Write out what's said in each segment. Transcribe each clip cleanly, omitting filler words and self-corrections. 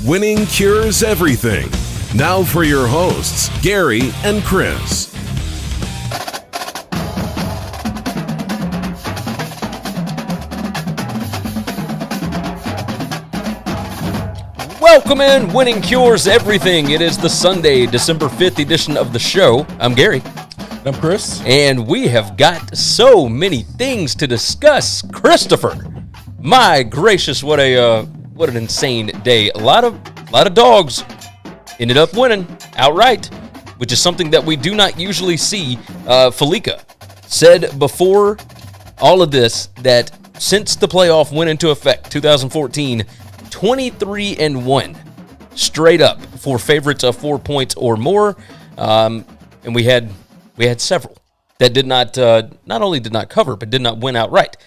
Winning cures everything. Now for your hosts, Gary and Chris. Welcome in, Winning Cures Everything. It is the Sunday, December 5th edition of the show. I'm Gary. I'm Chris. And we have got so many things to discuss. Christopher, my gracious, what an insane day. A lot of dogs ended up winning outright, which is something that we do not usually see. Felica said before all of this that since the playoff went into effect, 2014, 23-1 straight up for favorites of 4 points or more, and we had several that did not only did not cover but did not win outright.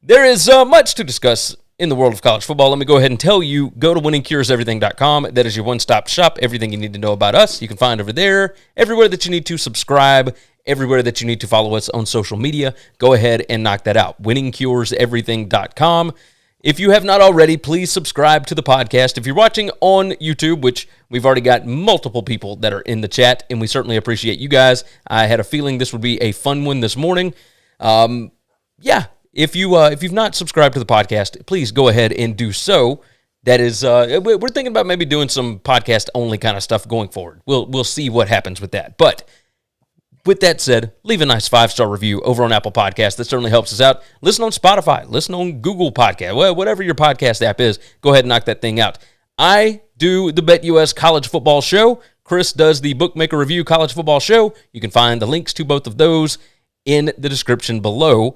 There is much to discuss in the world of college football. Let me go ahead and tell you, go to winningcureseverything.com. That is your one-stop shop. Everything you need to know about us, you can find over there. Everywhere that you need to subscribe, everywhere that you need to follow us on social media, go ahead and knock that out. winningcureseverything.com. If you have not already, please subscribe to the podcast. If you're watching on YouTube, which we've already got multiple people that are in the chat, and we certainly appreciate you guys. I had a feeling this would be a fun one this morning. If you've not subscribed to the podcast, please go ahead and do so. That is, we're thinking about maybe doing some podcast-only kind of stuff going forward. We'll see what happens with that. But with that said, leave a nice 5-star review over on Apple Podcasts. That certainly helps us out. Listen on Spotify. Listen on Google Podcast. Well, whatever your podcast app is, go ahead and knock that thing out. I do the BetUS College Football Show. Chris does the Bookmaker Review College Football Show. You can find the links to both of those in the description below.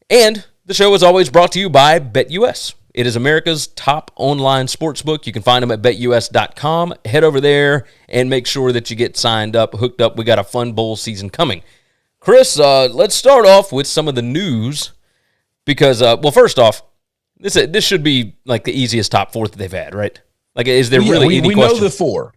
And the show is always brought to you by BetUS. It is America's top online sportsbook. You can find them at betus.com. Head over there and make sure that you get signed up, hooked up. We got a fun bowl season coming. Chris, let's start off with some of the news because, first off, this should be like the easiest top four that they've had, right? Like, is there really any question? We know the four.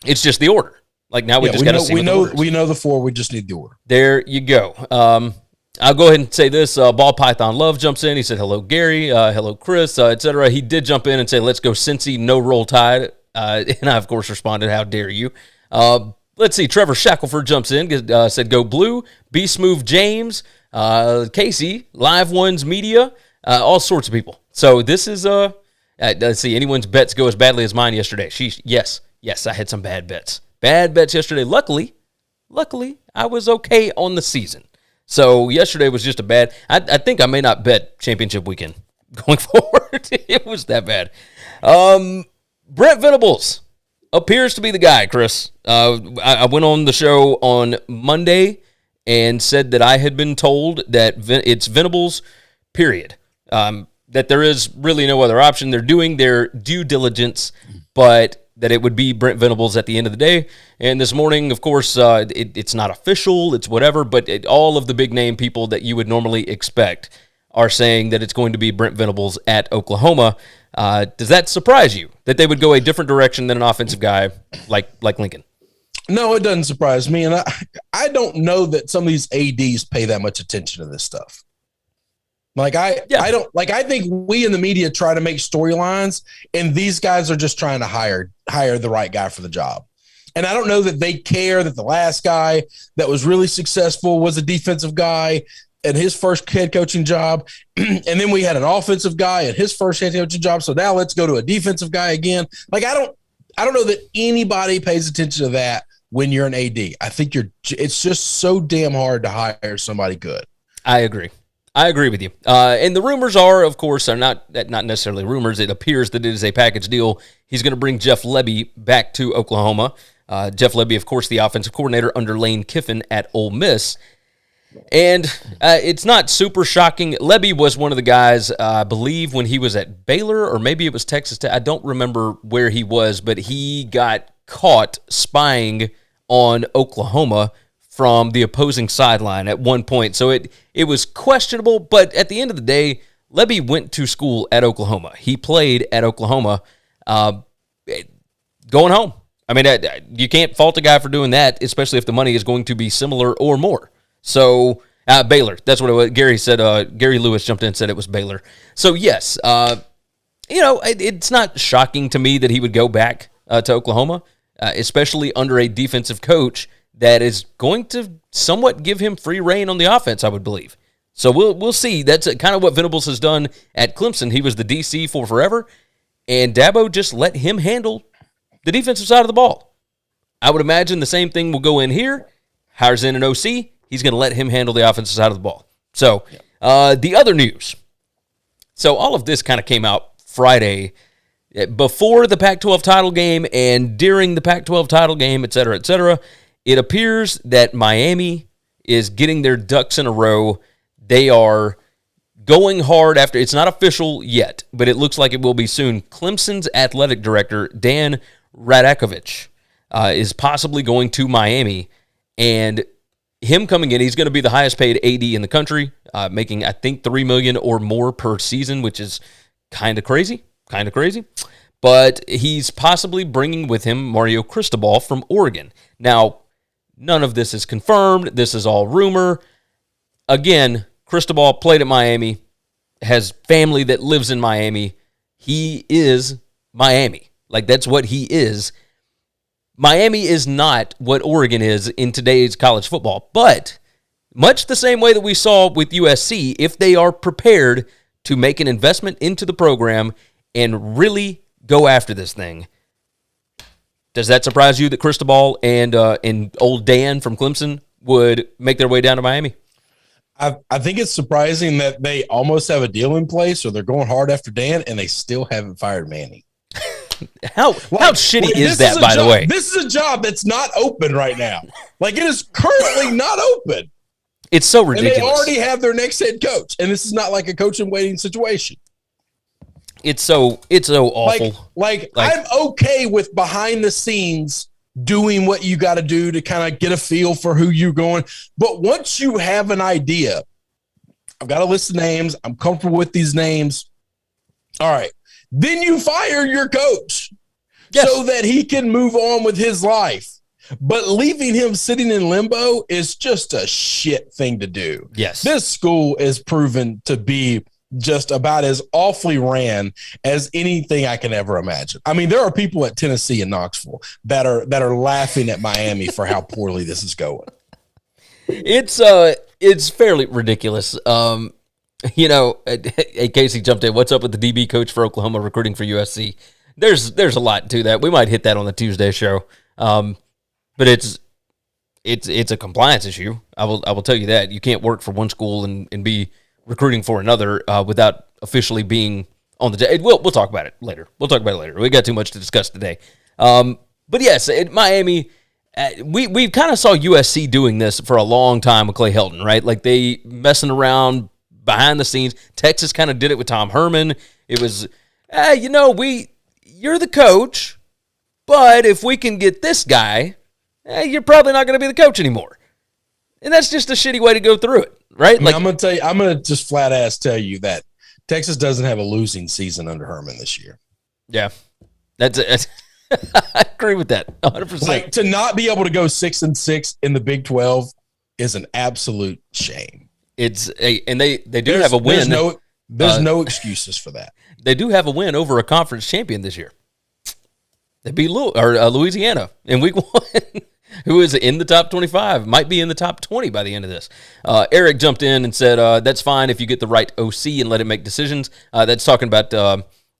It's just the order. Like, now we just got to see. We know the four. We just need the order. There you go. I'll go ahead and say this. Ball Python Love jumps in. He said, hello, Gary. Hello, Chris, etc. He did jump in and say, let's go Cincy, no roll tide. And I, of course, responded, how dare you. Let's see. Trevor Shackelford jumps in, said, go blue. B Smooth James, Casey, Live Ones Media, all sorts of people. So this is, let's see, anyone's bets go as badly as mine yesterday. Yes, I had some bad bets. Bad bets yesterday. Luckily, I was okay on the season. So yesterday was just a bad. I think I may not bet championship weekend going forward. It was that bad. Brent Venables appears to be the guy, Chris. I went on the show on Monday and said that I had been told that it's Venables, period. That there is really no other option. They're doing their due diligence, but that it would be Brent Venables at the end of the day. And this morning, of course, it's not official, it's whatever, but all of the big-name people that you would normally expect are saying that it's going to be Brent Venables at Oklahoma. Does that surprise you, that they would go a different direction than an offensive guy like Lincoln? No, it doesn't surprise me, and I don't know that some of these ADs pay that much attention to this stuff. I think we in the media try to make storylines, and these guys are just trying to hire the right guy for the job. And I don't know that they care that the last guy that was really successful was a defensive guy at his first head coaching job. And then we had an offensive guy at his first head coaching job. So now let's go to a defensive guy again. Like, I don't know that anybody pays attention to that when you're an AD. I think it's just so damn hard to hire somebody good. I agree with you. And the rumors are, of course, are not necessarily rumors. It appears that it is a package deal. He's going to bring Jeff Lebby back to Oklahoma. Jeff Lebby, of course, the offensive coordinator under Lane Kiffin at Ole Miss. And it's not super shocking. Lebby was one of the guys, I believe, when he was at Baylor, or maybe it was Texas Tech. I don't remember where he was, but he got caught spying on Oklahoma from the opposing sideline at one point. So it was questionable, but at the end of the day, Lebby went to school at Oklahoma. He played at Oklahoma going home. I mean, you can't fault a guy for doing that, especially if the money is going to be similar or more. So, Baylor, that's what it was. Gary said, Gary Lewis jumped in and said it was Baylor. So, yes, it's not shocking to me that he would go back to Oklahoma, especially under a defensive coach that is going to somewhat give him free reign on the offense, I would believe. So we'll see. That's kind of what Venables has done at Clemson. He was the DC for forever, and Dabo just let him handle the defensive side of the ball. I would imagine the same thing will go in here. Hires in an OC. He's going to let him handle the offensive side of the ball. So the other news. So all of this kind of came out Friday before the Pac-12 title game and during the Pac-12 title game, et cetera, et cetera. It appears that Miami is getting their ducks in a row. They are going hard after. It's not official yet, but it looks like it will be soon. Clemson's athletic director, Dan Radakovich, is possibly going to Miami, and him coming in, he's going to be the highest paid AD in the country, making, I think, $3 million or more per season, which is kind of crazy. But he's possibly bringing with him Mario Cristobal from Oregon. Now, none of this is confirmed. This is all rumor. Again, Cristobal played at Miami, has family that lives in Miami. He is Miami. Like, that's what he is. Miami is not what Oregon is in today's college football, but much the same way that we saw with USC, if they are prepared to make an investment into the program and really go after this thing, does that surprise you that Cristobal and old Dan from Clemson would make their way down to Miami? I think it's surprising that they almost have a deal in place, or they're going hard after Dan, and they still haven't fired Manny. How shitty is that, by the way? This is a job that's not open right now. Like, it is currently not open. It's so ridiculous. And they already have their next head coach, and this is not like a coach in waiting situation. It's so awful. Like I'm okay with behind the scenes doing what you got to do to kind of get a feel for who you're going. But once you have an idea, I've got a list of names. I'm comfortable with these names. All right. Then you fire your coach so that he can move on with his life. But leaving him sitting in limbo is just a shit thing to do. Yes. This school is proven to be just about as awfully ran as anything I can ever imagine. I mean, there are people at Tennessee and Knoxville that are laughing at Miami for how poorly this is going. It's fairly ridiculous. Casey jumped in. What's up with the DB coach for Oklahoma recruiting for USC? There's a lot to that. We might hit that on the Tuesday show. But it's a compliance issue. I will tell you that. You can't work for one school and be recruiting for another without officially being on the – we'll talk about it later. We got too much to discuss today. But yes, Miami, we kind of saw USC doing this for a long time with Clay Helton, right? Like, they messing around behind the scenes. Texas kind of did it with Tom Herman. It was, you're the coach, but if we can get this guy, you're probably not going to be the coach anymore. And that's just a shitty way to go through it, right? I'm going to tell you, I'm going to just flat ass tell you that Texas doesn't have a losing season under Herman this year. Yeah. That's I agree with that 100%. Like, to not be able to go 6-6 in the Big 12 is an absolute shame. And they do have a win. There's no excuses for that. They do have a win over a conference champion this year. They beat Louisiana in week 1. Who is in the top 25, might be in the top 20 by the end of this. Eric jumped in and said, that's fine if you get the right OC and let him make decisions. That's talking about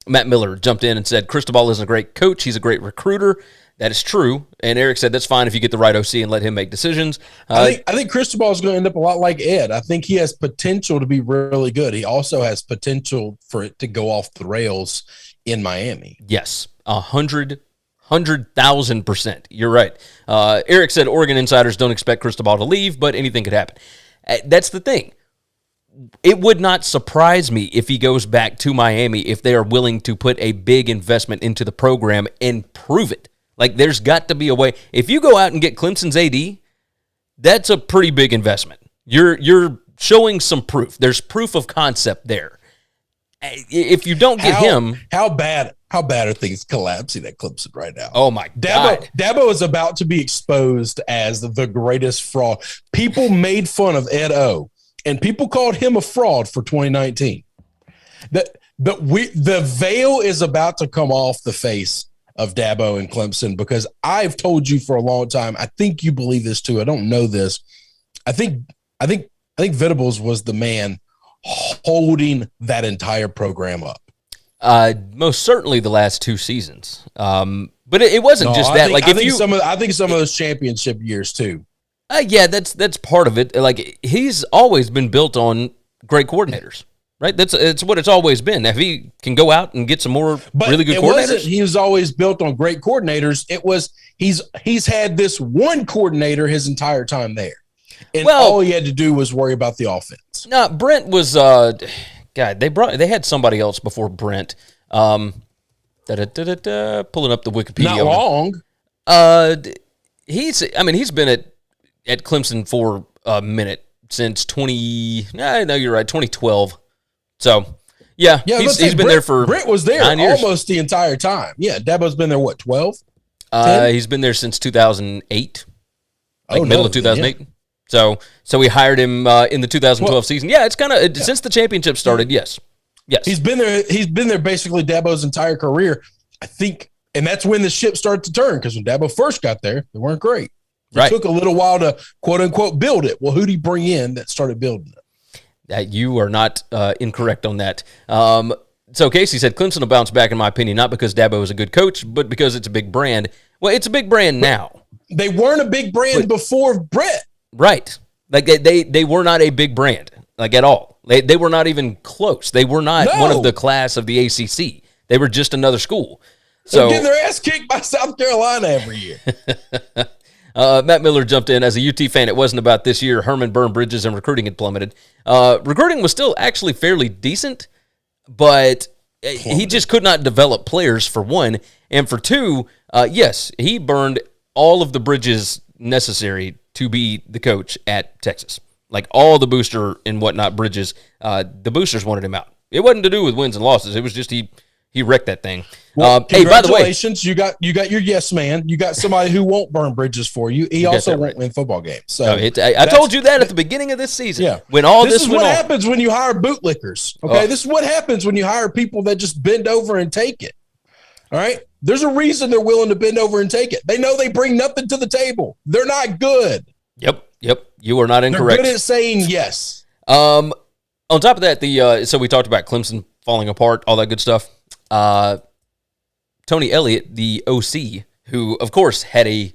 Matt Miller jumped in and said, Cristobal isn't a great coach. He's a great recruiter. That is true. And Eric said, that's fine if you get the right OC and let him make decisions. I think Cristobal is going to end up a lot like Ed. I think he has potential to be really good. He also has potential for it to go off the rails in Miami. Yes, 100,000%. You're right. Eric said Oregon insiders don't expect Cristobal to leave, but anything could happen. That's the thing. It would not surprise me if he goes back to Miami if they are willing to put a big investment into the program and prove it. Like, there's got to be a way. If you go out and get Clemson's AD, that's a pretty big investment. You're showing some proof. There's proof of concept there. If you don't get him, how bad are things collapsing at Clemson right now? Oh my God. Dabo is about to be exposed as the greatest fraud. People made fun of Ed O, and people called him a fraud for 2019. the veil is about to come off the face of Dabo and Clemson, because I've told you for a long time. I think you believe this too. I don't know this. I think Venables was the man holding that entire program up. Most certainly the last 2 seasons. But it wasn't just that. I think some of those championship years too. Yeah, that's part of it. Like, he's always been built on great coordinators, right? It's what it's always been. If he can go out and get some more really good coordinators, he was always built on great coordinators. It was he's had this one coordinator his entire time there, and all he had to do was worry about the offense. No, Brent was they had somebody else before Brent. Pulling up the Wikipedia. Not long. He's been at Clemson for a minute since 2012. So yeah, he's been there for Brent was there 9 years. Almost the entire time. Yeah, Dabo's been there 12? He's been there since 2008. Middle of 2008. Yeah. So we hired him in the 2012 season. Yeah, it's kind of since the championship started. Yes. He's been there basically Dabo's entire career, I think, and that's when the ship started to turn, because when Dabo first got there, they weren't great. It took a little while to quote unquote build it. Well, who did he bring in that started building it? You are not incorrect on that. So Casey said Clemson will bounce back, in my opinion, not because Dabo is a good coach, but because it's a big brand. Well, it's a big brand now. They weren't a big brand before Brett. Right. Like they were not a big brand, like, at all. They were not even close. They were not one of the class of the ACC. They were just another school. So they're getting their ass kicked by South Carolina every year. Matt Miller jumped in. As a UT fan, it wasn't about this year. Herman burned bridges and recruiting had plummeted. Recruiting was still actually fairly decent, but he just could not develop players, for one. And for two, yes, he burned all of the bridges necessary to be the coach at Texas. Like, all the booster and whatnot bridges, the boosters wanted him out. It wasn't to do with wins and losses. It was just he wrecked that thing. Well, hey, by the way, you got your yes man. You got somebody who won't burn bridges for you. He also won't win football games. So I told you that at the beginning of this season. Yeah. When all this is what happens when you hire bootlickers. Okay, this is what happens when you hire people that just bend over and take it. All right, there's a reason they're willing to bend over and take it. They know they bring nothing to the table. They're not good. Yep. You are not incorrect. They're good at saying yes. On top of that, so we talked about Clemson falling apart, all that good stuff. Tony Elliott, the OC, who, of course, had a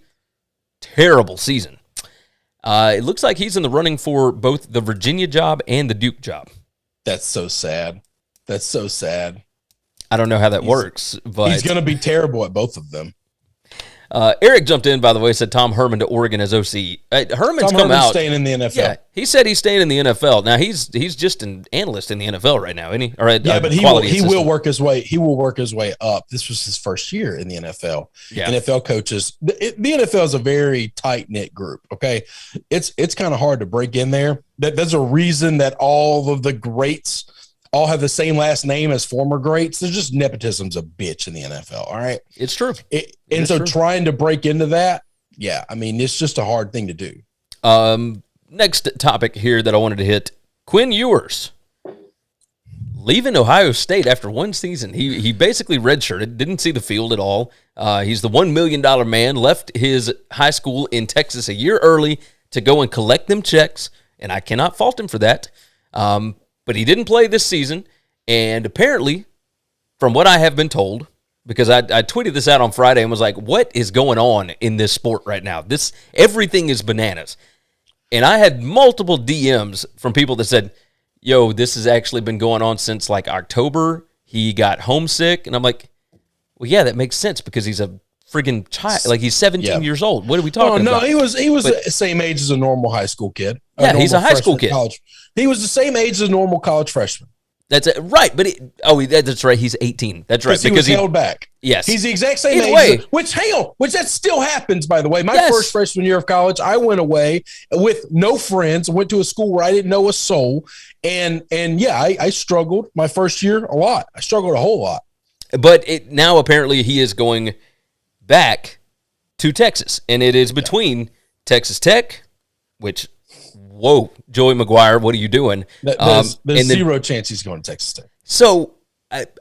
terrible season. It looks like he's in the running for both the Virginia job and the Duke job. That's so sad. I don't know how that works, but he's going to be terrible at both of them. Eric jumped in, by the way, said Tom Herman to Oregon as OC. Herman's come out staying in the NFL. Yeah, he said he's staying in the NFL. Now he's just an analyst in the NFL right now, isn't he? Or but he will work his way. He will work his way up. This was his first year in the NFL. Yeah. NFL coaches. The NFL is a very tight knit group. Okay, it's kind of hard to break in there. There's a reason that all of the greats all have the same last name as former greats. There's just nepotism's a bitch in the NFL. All right. It's true. Trying to break into that, it's just a hard thing to do. Next topic here that I wanted to hit, Quinn Ewers leaving Ohio State after one season. He basically redshirted, didn't see the field at all. He's the $1 million man, left his high school in Texas a year early to go and collect them checks, and I cannot fault him for that. But he didn't play this season, and apparently, from what I have been told, because I tweeted this out on Friday and was like, what is going on in this sport right now? Everything is bananas. And I had multiple DMs from people that said, yo, this has actually been going on since like October. He got homesick. And I'm like, well, yeah, that makes sense because he's a friggin' child. Like, he's 17 years old. What are we talking about? No, he was the same age as a normal high school kid. Yeah, he's a high school kid. He was the same age as a normal college freshman. That's it. Right, but that's right. He's 18. That's right. Because he was held back. Yes. He's the exact same age. Which that still happens, by the way. My first freshman year of college, I went away with no friends. I went to a school where I didn't know a soul. And I struggled my first year a lot. I struggled a whole lot. But now apparently he is going back to Texas. And it is between Texas Tech, which... Whoa, Joey McGuire, what are you doing? There's zero chance he's going to Texas Tech. So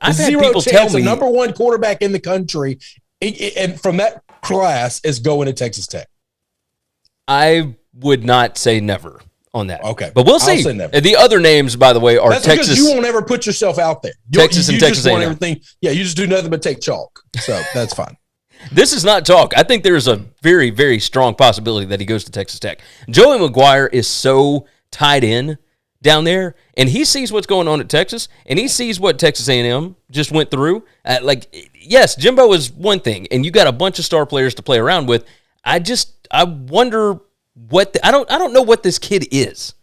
I've had people tell me the number one quarterback in the country and from that class is going to Texas Tech. I would not say never on that. Okay. But we'll see. The other names, by the way, are That's Texas. Because you won't ever put yourself out there. Texas and Texas just want A&M. everything. Yeah, you just do nothing but take chalk. So that's fine. This is not talk. I think there's a very, very strong possibility that he goes to Texas Tech. Joey McGuire is so tied in down there, and he sees what's going on at Texas, and he sees what Texas A&M just went through. Yes, Jimbo is one thing, and you got a bunch of star players to play around with. I wonder what I don't know what this kid is.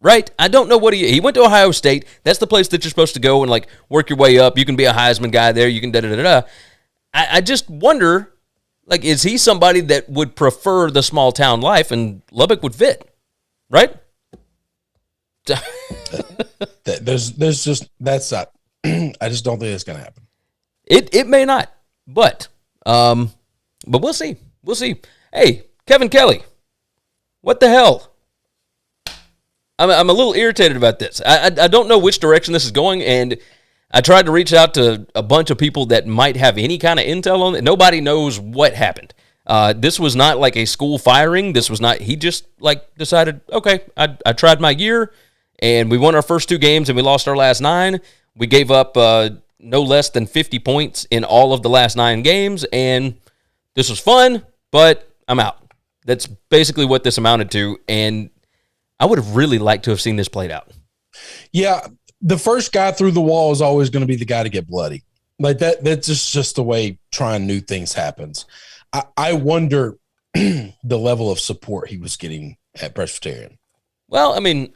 Right? I don't know what he went to Ohio State. That's the place that you're supposed to go and like work your way up. You can be a Heisman guy there. You can da-da-da-da. I just wonder, like, is he somebody that would prefer the small town life and Lubbock would fit? Right? There's just that's not. I just don't think it's going to happen. It may not, but we'll see. We'll see. Hey, Kevin Kelley, what the hell? I'm a little irritated about this. I don't know which direction this is going, and I tried to reach out to a bunch of people that might have any kind of intel on it. Nobody knows what happened. This was not like a school firing. This was not, he just like decided, okay, I tried my year, and we won our first 2 games, and we lost our last 9. We gave up no less than 50 points in all of the last 9 games, and this was fun, but I'm out. That's basically what this amounted to, and I would have really liked to have seen this played out. Yeah, the first guy through the wall is always going to be the guy to get bloody. Like that's just the way trying new things happens. I wonder the level of support he was getting at Presbyterian. Well, I mean,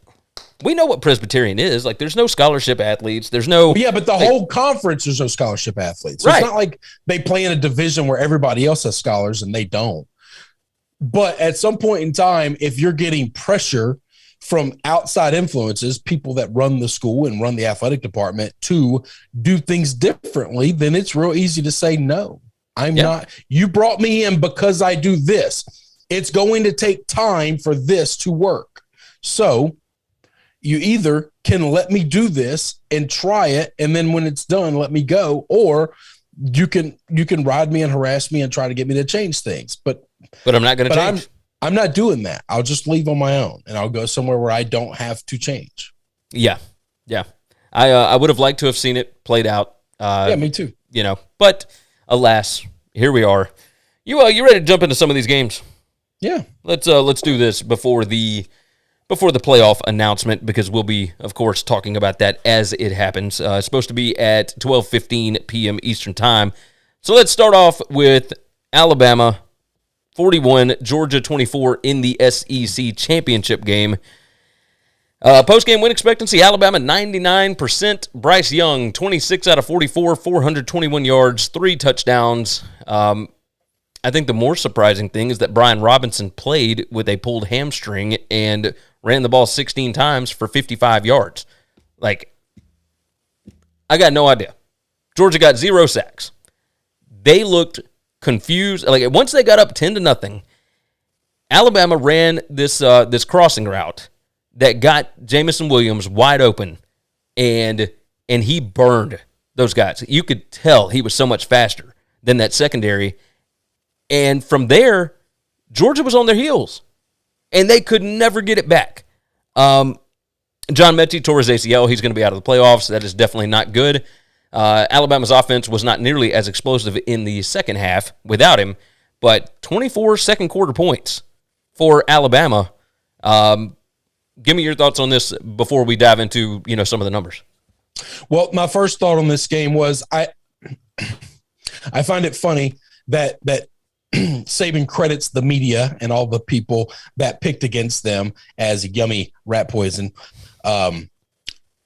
we know what Presbyterian is. Like, there's no scholarship athletes. There's no... Yeah, but the whole conference, there's no scholarship athletes. So right. It's not like they play in a division where everybody else has scholars and they don't. But at some point in time, if you're getting pressure from outside influences, people that run the school and run the athletic department to do things differently, then it's real easy to say, no, I'm not. You brought me in because I do this. It's going to take time for this to work. So you either can let me do this and try it, and then when it's done, let me go, or you can ride me and harass me and try to get me to change things. But I'm not going to change. I'm not doing that. I'll just leave on my own, and I'll go somewhere where I don't have to change. Yeah. I would have liked to have seen it played out. Yeah, me too. But alas, here we are. You ready to jump into some of these games? Yeah. Let's do this before the playoff announcement, because we'll be, of course, talking about that as it happens. It's supposed to be at 12:15 p.m. Eastern Time. So let's start off with Alabama 41, Georgia 24 in the SEC championship game. Post-game win expectancy, Alabama 99%. Bryce Young, 26 out of 44, 421 yards, 3 touchdowns. I think the more surprising thing is that Brian Robinson played with a pulled hamstring and ran the ball 16 times for 55 yards. Like, I got no idea. Georgia got 0 sacks. They looked confused. Like, once they got up 10-0, Alabama ran this crossing route that got Jamison Williams wide open, and he burned those guys. You could tell he was so much faster than that secondary. And from there, Georgia was on their heels, and they could never get it back. John Mechie tore his ACL. He's going to be out of the playoffs. That is definitely not good. Alabama's offense was not nearly as explosive in the second half without him, but 24 second-quarter points for Alabama. Give me your thoughts on this before we dive into some of the numbers. Well, my first thought on this game was I find it funny that Saban credits the media and all the people that picked against them as yummy rat poison.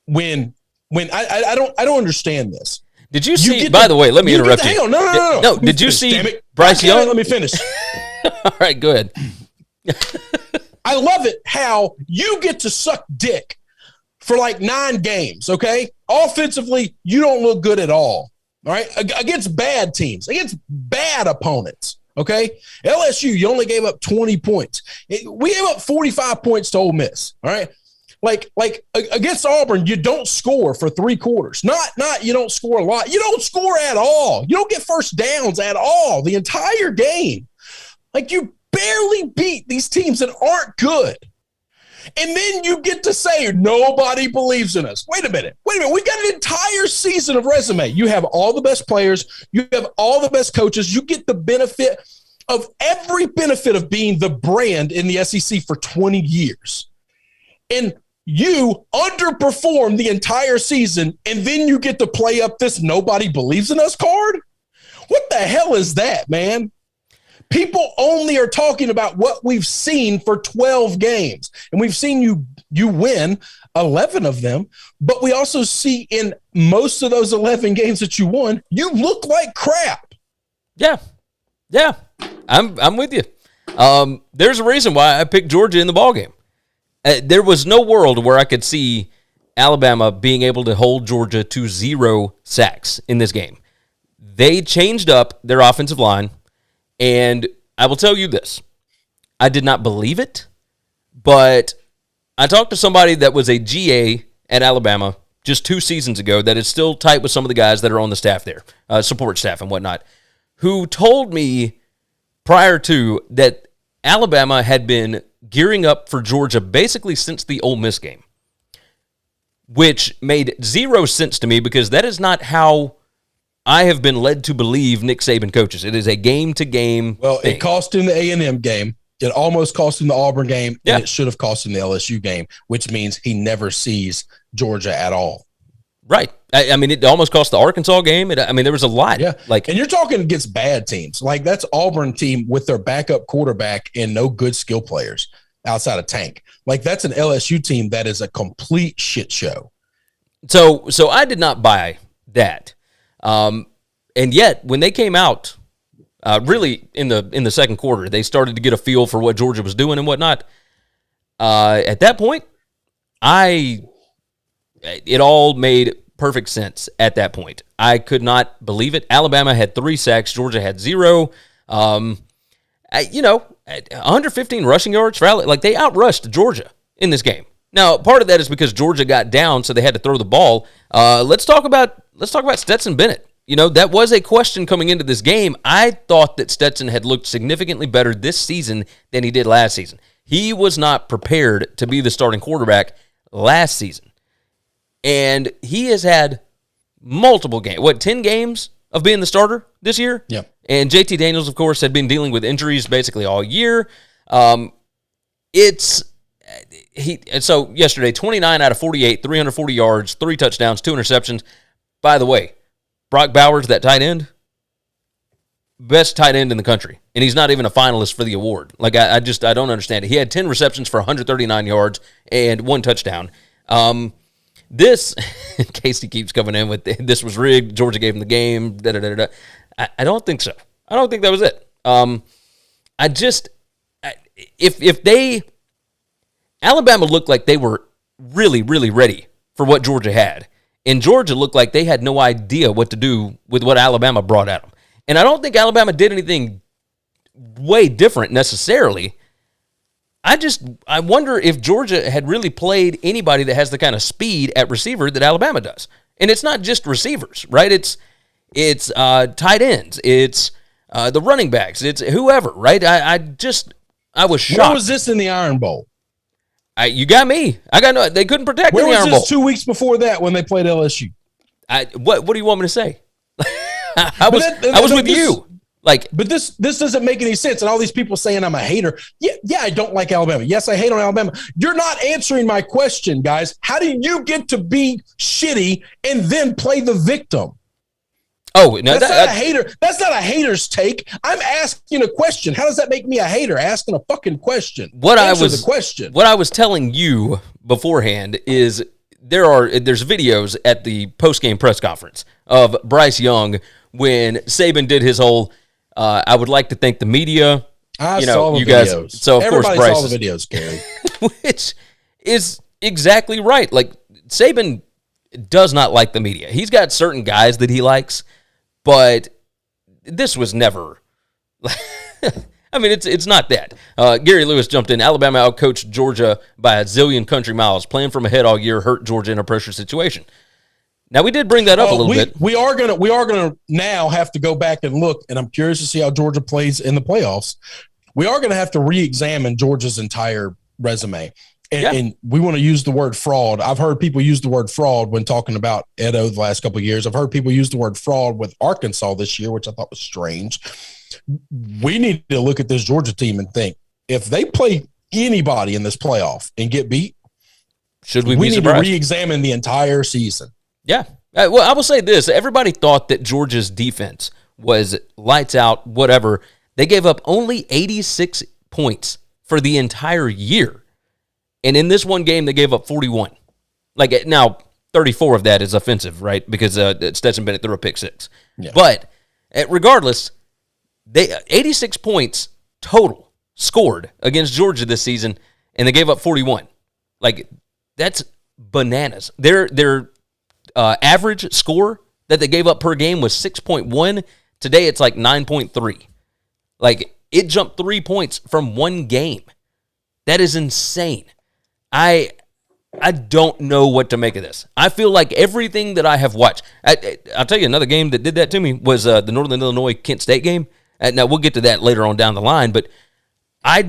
When I don't understand this. Did you see? By the way, let me interrupt you. Hang on, no. No, did you see Bryce Young? Let me finish. All right, go ahead. I love it how you get to suck dick for like 9 games, okay? Offensively, you don't look good at all right? Against bad teams, against bad opponents, okay? LSU, you only gave up 20 points. We gave up 45 points to Ole Miss, all right? Like against Auburn, you don't score for 3 quarters. Not you don't score a lot. You don't score at all. You don't get first downs at all the entire game. Like, you barely beat these teams that aren't good. And then you get to say, nobody believes in us. Wait a minute. We've got an entire season of resume. You have all the best players. You have all the best coaches. You get the benefit of every benefit of being the brand in the SEC for 20 years. And you underperform the entire season, and then you get to play up this nobody believes in us card? What the hell is that, man? People only are talking about what we've seen for 12 games, and we've seen you win 11 of them, but we also see in most of those 11 games that you won, you look like crap. Yeah, I'm with you. There's a reason why I picked Georgia in the ballgame. There was no world where I could see Alabama being able to hold Georgia to 0 sacks in this game. They changed up their offensive line, and I will tell you this. I did not believe it, but I talked to somebody that was a GA at Alabama just 2 seasons ago that is still tight with some of the guys that are on the staff there, support staff and whatnot, who told me prior to that Alabama had been gearing up for Georgia basically since the Ole Miss game, which made 0 sense to me because that is not how I have been led to believe Nick Saban coaches. It is a game-to-game thing. It cost him the A&M game. It almost cost him the Auburn game, and it should have cost him the LSU game, which means he never sees Georgia at all. Right. I mean, it almost cost the Arkansas game. There was a lot. Yeah. And you're talking against bad teams. Like, that's Auburn team with their backup quarterback and no good skill players outside of Tank. Like, that's an LSU team that is a complete shit show. So I did not buy that. And yet, when they came out, really in the second quarter, they started to get a feel for what Georgia was doing and whatnot. At that point, it all made perfect sense at that point. I could not believe it. Alabama had 3 sacks. Georgia had 0. 115 rushing yards for Alabama. Like, they outrushed Georgia in this game. Now, part of that is because Georgia got down, so they had to throw the ball. Let's talk about Stetson Bennett. That was a question coming into this game. I thought that Stetson had looked significantly better this season than he did last season. He was not prepared to be the starting quarterback last season. And he has had multiple games. 10 games of being the starter this year? Yeah. And JT Daniels, of course, had been dealing with injuries basically all year. So yesterday, 29 out of 48, 340 yards, 3 touchdowns, 2 interceptions. By the way, Brock Bowers, that tight end, best tight end in the country, and he's not even a finalist for the award. Like, I don't understand it. He had 10 receptions for 139 yards and 1 touchdown. This, in case he keeps coming in with this was rigged, Georgia gave him the game, I don't think so. I don't think that was it. Alabama looked like they were really, really ready for what Georgia had, and Georgia looked like they had no idea what to do with what Alabama brought at them. And I don't think Alabama did anything way different necessarily. I wonder if Georgia had really played anybody that has the kind of speed at receiver that Alabama does. And it's not just receivers, right? It's tight ends. It's the running backs. It's whoever, right? I was shocked. Where was this in the Iron Bowl? You got me. They couldn't protect Where in the Iron Bowl. was this 2 weeks before that when they played LSU? What do you want me to say? I was with you. But this doesn't make any sense. And all these people saying I'm a hater. Yeah, I don't like Alabama. Yes, I hate on Alabama. You're not answering my question, guys. How do you get to be shitty and then play the victim? Oh, no, that's not a hater. That's not a hater's take. I'm asking a question. How does that make me a hater? Asking a fucking question. What I was telling you beforehand is there's videos at the post-game press conference of Bryce Young when Saban did his whole I would like to thank the media. I saw the videos. So of Everybody course Bryce saw the videos, Gary. Which is exactly right. Like, Saban does not like the media. He's got certain guys that he likes, but this was never I mean, it's not that. Gary Lewis jumped in. Alabama outcoached Georgia by a zillion country miles. Playing from ahead all year hurt Georgia in a pressure situation. Now, we did bring that up a little bit. We are gonna now have to go back and look, and I'm curious to see how Georgia plays in the playoffs. We are going to have to re-examine Georgia's entire resume. And we want to use the word fraud. I've heard people use the word fraud when talking about Edo the last couple of years. I've heard people use the word fraud with Arkansas this year, which I thought was strange. We need to look at this Georgia team and think, if they play anybody in this playoff and get beat, we need to re-examine the entire season. Yeah. Well, I will say this. Everybody thought that Georgia's defense was lights out, whatever. They gave up only 86 points for the entire year. And in this one game, they gave up 41. Like, now, 34 of that is offensive, right? Because Stetson Bennett threw a pick six. Yeah. But regardless, 86 points total scored against Georgia this season, and they gave up 41. Like, that's bananas. Their average score that they gave up per game was 6.1. Today, it's like 9.3. Like, it jumped 3 points from one game. That is insane. I don't know what to make of this. I feel like everything that I have watched, I'll tell you another game that did that to me was the Northern Illinois-Kent State game. Now, we'll get to that later on down the line, but I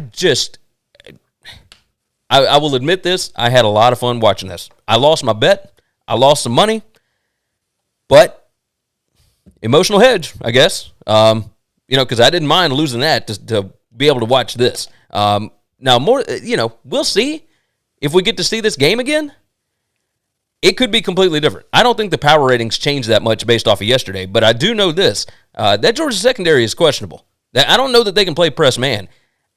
will admit this, I had a lot of fun watching this. I lost my bet. I lost some money, but emotional hedge, I guess. Because I didn't mind losing that to be able to watch this. Now, we'll see. If we get to see this game again, it could be completely different. I don't think the power ratings changed that much based off of yesterday, but I do know this. That Georgia secondary is questionable. I don't know that they can play press man.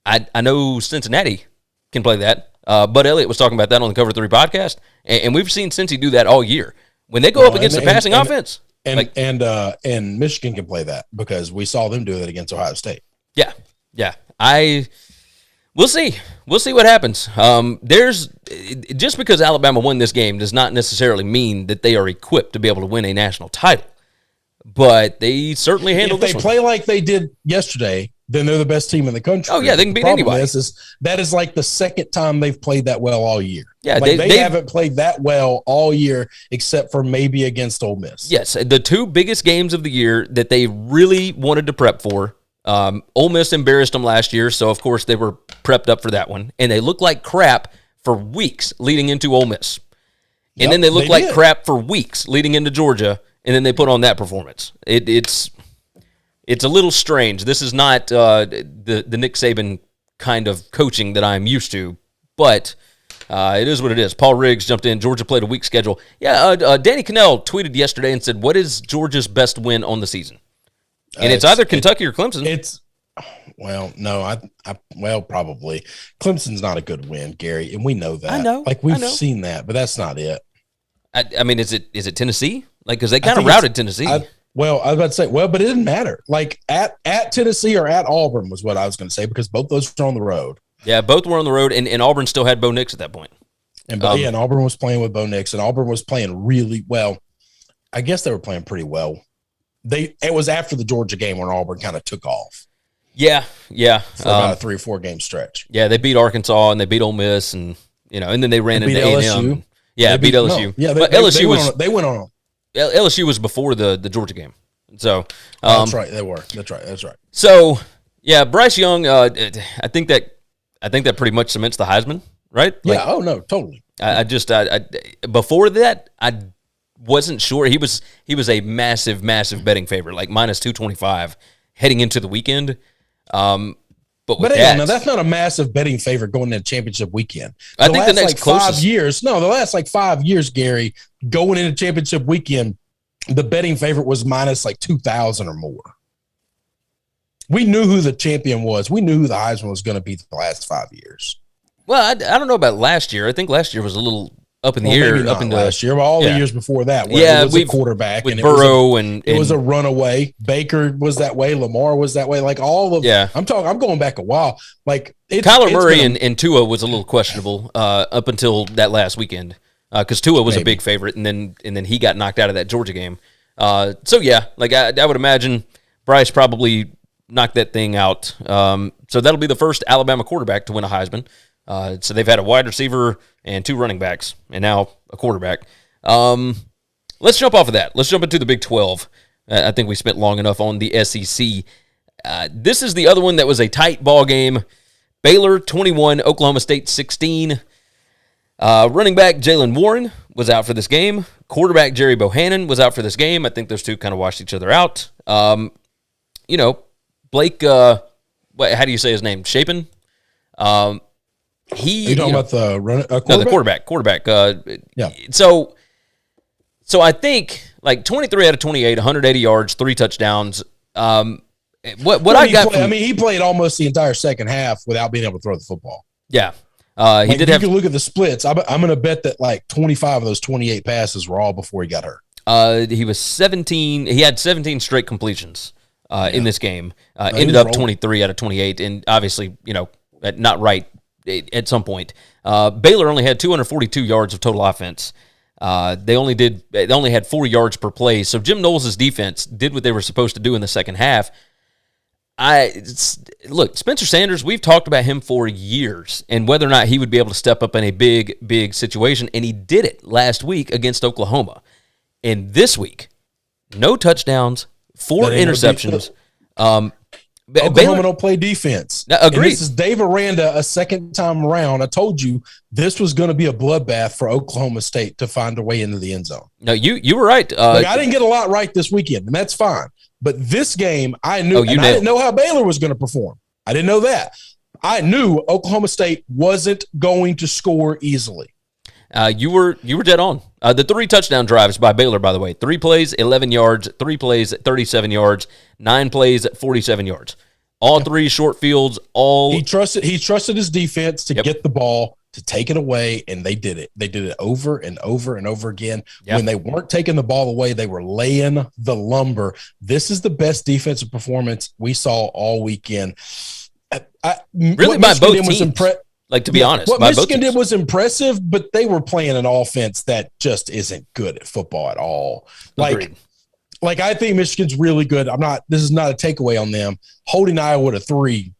I know Cincinnati can play that. Bud Elliott was talking about that on the Cover 3 podcast, and we've seen Cincy do that all year. When they go up against the passing offense. And Michigan can play that because we saw them do it against Ohio State. Yeah. We'll see. We'll see what happens. Just because Alabama won this game does not necessarily mean that they are equipped to be able to win a national title. But they certainly handled this one. If they play like they did yesterday, then they're the best team in the country. Oh, yeah, they can beat anybody. That is like the second time they've played that well all year. Yeah, they haven't played that well all year except for maybe against Ole Miss. Yes, the two biggest games of the year that they really wanted to prep for. Ole Miss embarrassed them last year, so of course they were prepped up for that one. And they looked like crap for weeks leading into Ole Miss. And then they looked like crap for weeks leading into Georgia, and then they put on that performance. It's a little strange. This is not the Nick Saban kind of coaching that I'm used to, but it is what it is. Paul Riggs jumped in. Georgia played a weak schedule. Yeah, Danny Cannell tweeted yesterday and said, what is Georgia's best win on the season? And it's either Kentucky or Clemson. Probably. Clemson's not a good win, Gary, and we know that. I know. Like, we've seen that, but that's not it. I mean, is it Tennessee? Like, because they kind of routed Tennessee. I was about to say, but it didn't matter. Like, at Tennessee or at Auburn was what I was going to say, because both those were on the road. Yeah, both were on the road, and Auburn still had Bo Nix at that point. And Auburn was playing with Bo Nix, and Auburn was playing really well. I guess they were playing pretty well. It was after the Georgia game when Auburn kind of took off. Yeah. For about a 3 or 4 game stretch. Yeah, they beat Arkansas and they beat Ole Miss, and then they ran into A&M. Yeah, beat LSU. Yeah, they went on. LSU was before the Georgia game. So that's right. They were. That's right. So yeah, Bryce Young. I think that pretty much cements the Heisman, right? Yeah. Oh no, totally. I before that I wasn't sure. He was a massive betting favorite, like minus 225 heading into the weekend. But that's not a massive betting favorite going into championship weekend. I think the next closest 5 years. No, the last 5 years, Gary, going into championship weekend, the betting favorite was minus 2,000 or more. We knew who the champion was. We knew who the Heisman was going to be the last 5 years. Well, I don't know about last year. I think last year was a little up in the air. Maybe not last year, but all the years before that. Yeah, it was a quarterback with Burrow, it was a runaway. Baker was that way. Lamar was that way. Like all of. Yeah, I'm going back a while. Like Kyler Murray and Tua was a little questionable up until that last weekend because Tua was a big favorite, and then he got knocked out of that Georgia game. So yeah, like I would imagine Bryce probably knock that thing out. So that'll be the first Alabama quarterback to win a Heisman. So they've had a wide receiver and 2 running backs, and now a quarterback. Let's jump off of that. Let's jump into the Big 12. I think we spent long enough on the SEC. This is the other one that was a tight ball game. Baylor 21, Oklahoma State 16. Running back Jalen Warren was out for this game. Quarterback Jerry Bohannon was out for this game. I think those two kind of washed each other out. Blake, how do you say his name? Shapen? Are you talking about the quarterback? No, the quarterback. Yeah. So I think like 23 out of 28, 180 yards, 3 touchdowns. He played almost the entire second half without being able to throw the football. Yeah. You can look at the splits. I'm going to bet that like 25 of those 28 passes were all before he got hurt. He was 17. He had 17 straight completions in this game. Ended up 23 out of 28, and obviously, not right at some point. Baylor only had 242 yards of total offense. They only had 4 yards per play. So Jim Knowles' defense did what they were supposed to do in the second half. Look, Spencer Sanders, we've talked about him for years and whether or not he would be able to step up in a big situation, and he did it last week against Oklahoma. And this week, no touchdowns, 4 interceptions. Oklahoma don't play defense. Agreed. This is Dave Aranda a second time around. I told you this was going to be a bloodbath for Oklahoma State to find a way into the end zone. No, you were right. I didn't get a lot right this weekend, and that's fine. But this game, I knew, I didn't know how Baylor was going to perform. I didn't know that. I knew Oklahoma State wasn't going to score easily. You were dead on. The 3 touchdown drives by Baylor, by the way, 3 plays, 11 yards, 3 plays, 37 yards, 9 plays, 47 yards. All 3 short fields. He trusted his defense to get the ball, to take it away, and they did it. They did it over and over and over again. Yep. When they weren't taking the ball away, they were laying the lumber. This is the best defensive performance we saw all weekend. Really, by both teams. To be honest, what Michigan did was impressive, but they were playing an offense that just isn't good at football at all. Agreed. Like I think Michigan's really good. This is not a takeaway on them. Holding Iowa to 3.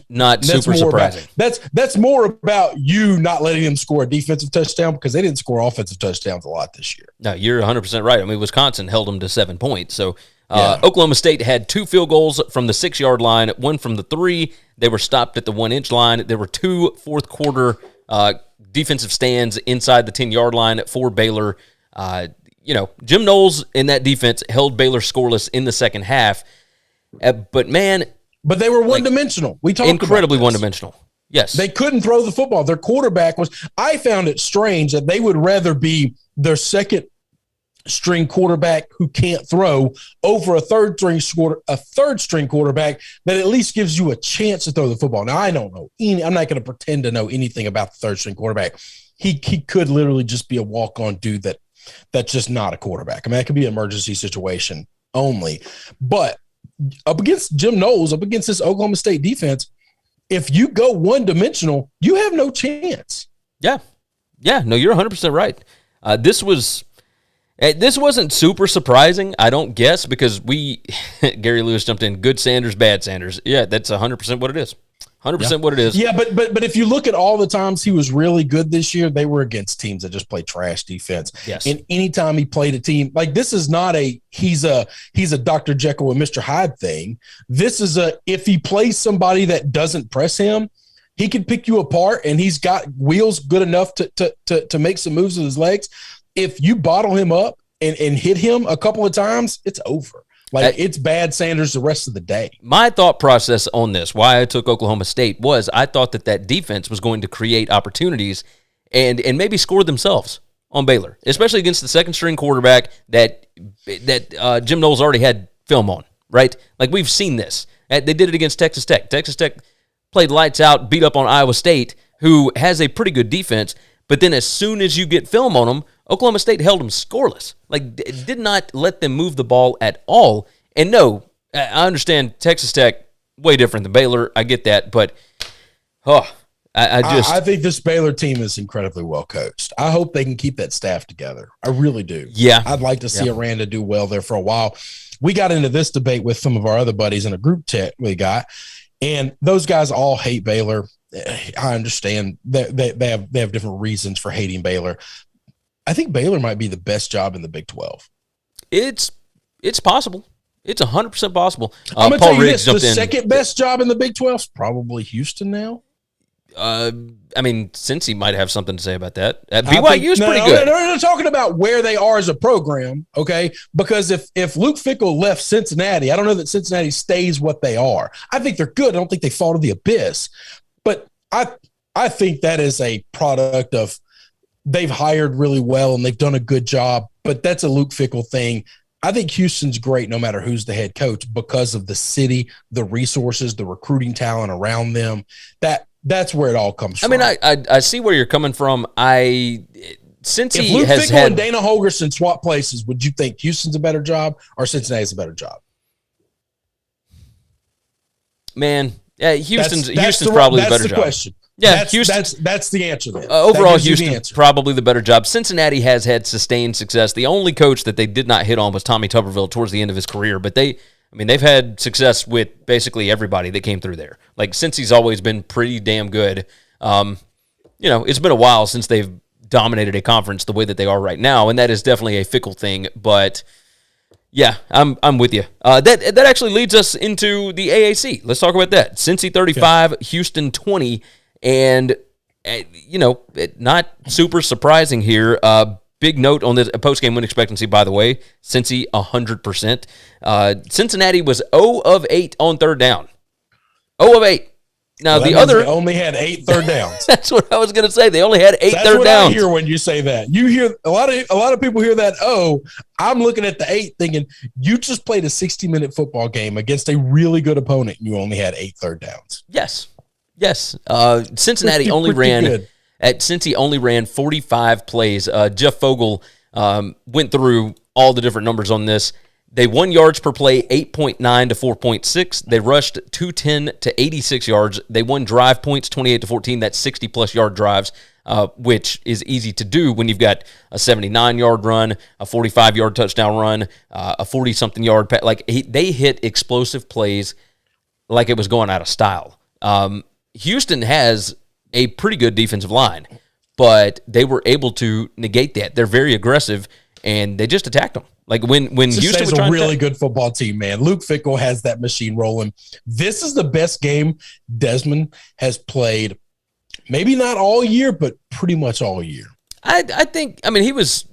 Not super surprising. That's more about you not letting them score a defensive touchdown, because they didn't score offensive touchdowns a lot this year. No, you're 100% right. I mean, Wisconsin held them to 7 points. So Oklahoma State had 2 field goals from the 6-yard line, 1 from the 3. They were stopped at the 1-inch line. There were 2 fourth quarter defensive stands inside the 10-yard line for Baylor. Jim Knowles in that defense held Baylor scoreless in the second half. But they were one-dimensional. We talked incredibly about one-dimensional. Yes. They couldn't throw the football. Their quarterback was – I found it strange that they would rather be their second-string quarterback who can't throw over a third-string quarterback that at least gives you a chance to throw the football. Now, I don't know. I'm not going to pretend to know anything about the third-string quarterback. He could literally just be a walk-on dude that's just not a quarterback. I mean, that could be an emergency situation only. But – up against Jim Knowles, up against this Oklahoma State defense, if you go one-dimensional, you have no chance. Yeah. No, you're 100% right. This wasn't super surprising, I don't guess, because Gary Lewis jumped in, good Sanders, bad Sanders. Yeah, that's 100% what it is. 100% what it is. Yeah, but if you look at all the times he was really good this year, they were against teams that just play trash defense. Yes. And anytime he played a team, like this is not he's a Dr. Jekyll and Mr. Hyde thing. This is if he plays somebody that doesn't press him, he can pick you apart, and he's got wheels good enough to make some moves with his legs. If you bottle him up and hit him a couple of times, it's over. It's bad Sanders the rest of the day. My thought process on this, why I took Oklahoma State, was I thought that defense was going to create opportunities and maybe score themselves on Baylor, especially against the second-string quarterback that Jim Knowles already had film on, right? Like, we've seen this. They did it against Texas Tech. Texas Tech played lights out, beat up on Iowa State, who has a pretty good defense, but then as soon as you get film on them, Oklahoma State held them scoreless. Did not let them move the ball at all. And no, I understand Texas Tech, way different than Baylor. I get that, but I think this Baylor team is incredibly well coached. I hope they can keep that staff together. I really do. Yeah. I'd like to see Aranda do well there for a while. we got into this debate with some of our other buddies in a group chat we got, and those guys all hate Baylor. I understand that they have different reasons for hating Baylor. I think Baylor might be the best job in the Big 12. It's possible. It's 100% possible. I'm going to tell you this, the second best job in the Big 12 is probably Houston now. I mean, Cincy might have something to say about that. BYU is pretty good. They're talking about where they are as a program, okay? Because if Luke Fickell left Cincinnati, I don't know that Cincinnati stays what they are. I think they're good. I don't think they fall to the abyss. But I think that is a product of they've hired really well and they've done a good job, but that's a Luke Fickell thing. I think Houston's great no matter who's the head coach because of the city, the resources, the recruiting talent around them. That's where it all comes from. I mean, I see where you're coming from. Since if Luke Fickell and Dana Holgorsen swap places, would you think Houston's a better job or Cincinnati's a better job? Man, Houston's probably the better job. That's the question. Yeah, that's the answer then. Overall, Houston's probably the better job. Cincinnati has had sustained success. The only coach that they did not hit on was Tommy Tuberville towards the end of his career, but they've had success with basically everybody that came through there. Like, Cincy's always been pretty damn good. It's been a while since they've dominated a conference the way that they are right now, and that is definitely a Fickell thing. But yeah, I'm with you. That actually leads us into the AAC. Let's talk about that. Cincy 35, okay. Houston 20. And, not super surprising here. Big note on this post-game win expectancy, by the way. Cincy, 100%. Cincinnati was 0 of 8 on third down. 0 of 8. Now, the other... They only had 8 third downs. That's what I was going to say. They only had 8 third downs. That's what I hear when you say that. You hear a lot of people hear that, I'm looking at the 8 thinking, you just played a 60-minute football game against a really good opponent, and you only had 8 third downs. Yes. Cincinnati only ran 45 plays. Jeff Fogel went through all the different numbers on this. They won yards per play 8.9 to 4.6. They rushed 210 to 86 yards. They won drive points 28 to 14. That's 60-plus yard drives, which is easy to do when you've got a 79-yard run, a 45-yard touchdown run, a 40-something yard. They hit explosive plays like it was going out of style. Houston has a pretty good defensive line, but they were able to negate that. They're very aggressive, and they just attacked them. Like when Houston was a really good football team, man. Luke Fickell has that machine rolling. This is the best game Desmond has played. Maybe not all year, but pretty much all year. I think. I mean, he was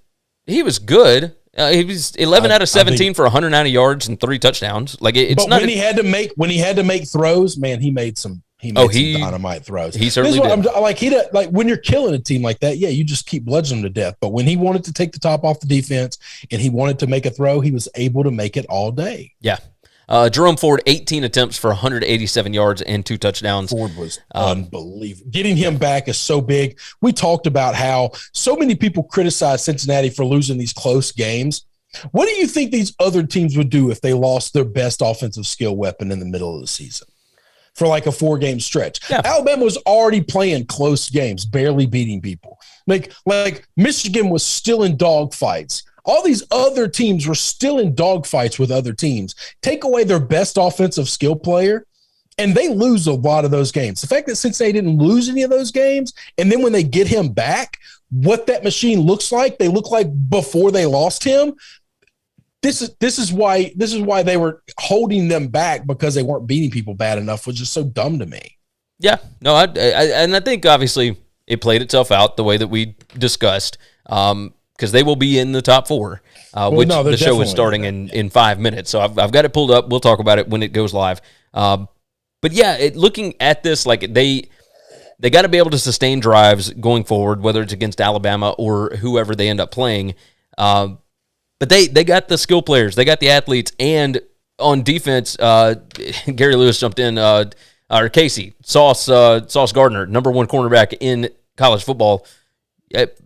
good. He was 11 out of 17 for 190 yards and 3 touchdowns. Like it's not. When he had to make throws, man, he made some. He made some dynamite throws. He certainly did. When you're killing a team like that, yeah, you just keep bludgeoning them to death. But when he wanted to take the top off the defense and he wanted to make a throw, he was able to make it all day. Yeah. Jerome Ford, 18 attempts for 187 yards and 2 touchdowns. Ford was unbelievable. Getting him back is so big. We talked about how so many people criticize Cincinnati for losing these close games. What do you think these other teams would do if they lost their best offensive skill weapon in the middle of the season? For like a 4-game stretch. Yeah. Alabama was already playing close games, barely beating people. Like Michigan was still in dogfights. All these other teams were still in dogfights with other teams. Take away their best offensive skill player, and they lose a lot of those games. The fact that Cincinnati didn't lose any of those games, and then when they get him back, what that machine looks like, they look like before they lost him. This is why they were holding them back, because they weren't beating people bad enough, which is so dumb to me. Yeah, no, I think obviously it played itself out the way that we discussed, because they will be in the top 4, the show is starting in 5 minutes. So I've got it pulled up. We'll talk about it when it goes live. But yeah, looking at this, like they got to be able to sustain drives going forward, whether it's against Alabama or whoever they end up playing. But they got the skill players, they got the athletes, and on defense, Gary Lewis jumped in, or Casey, Sauce Gardner, number 1 cornerback in college football.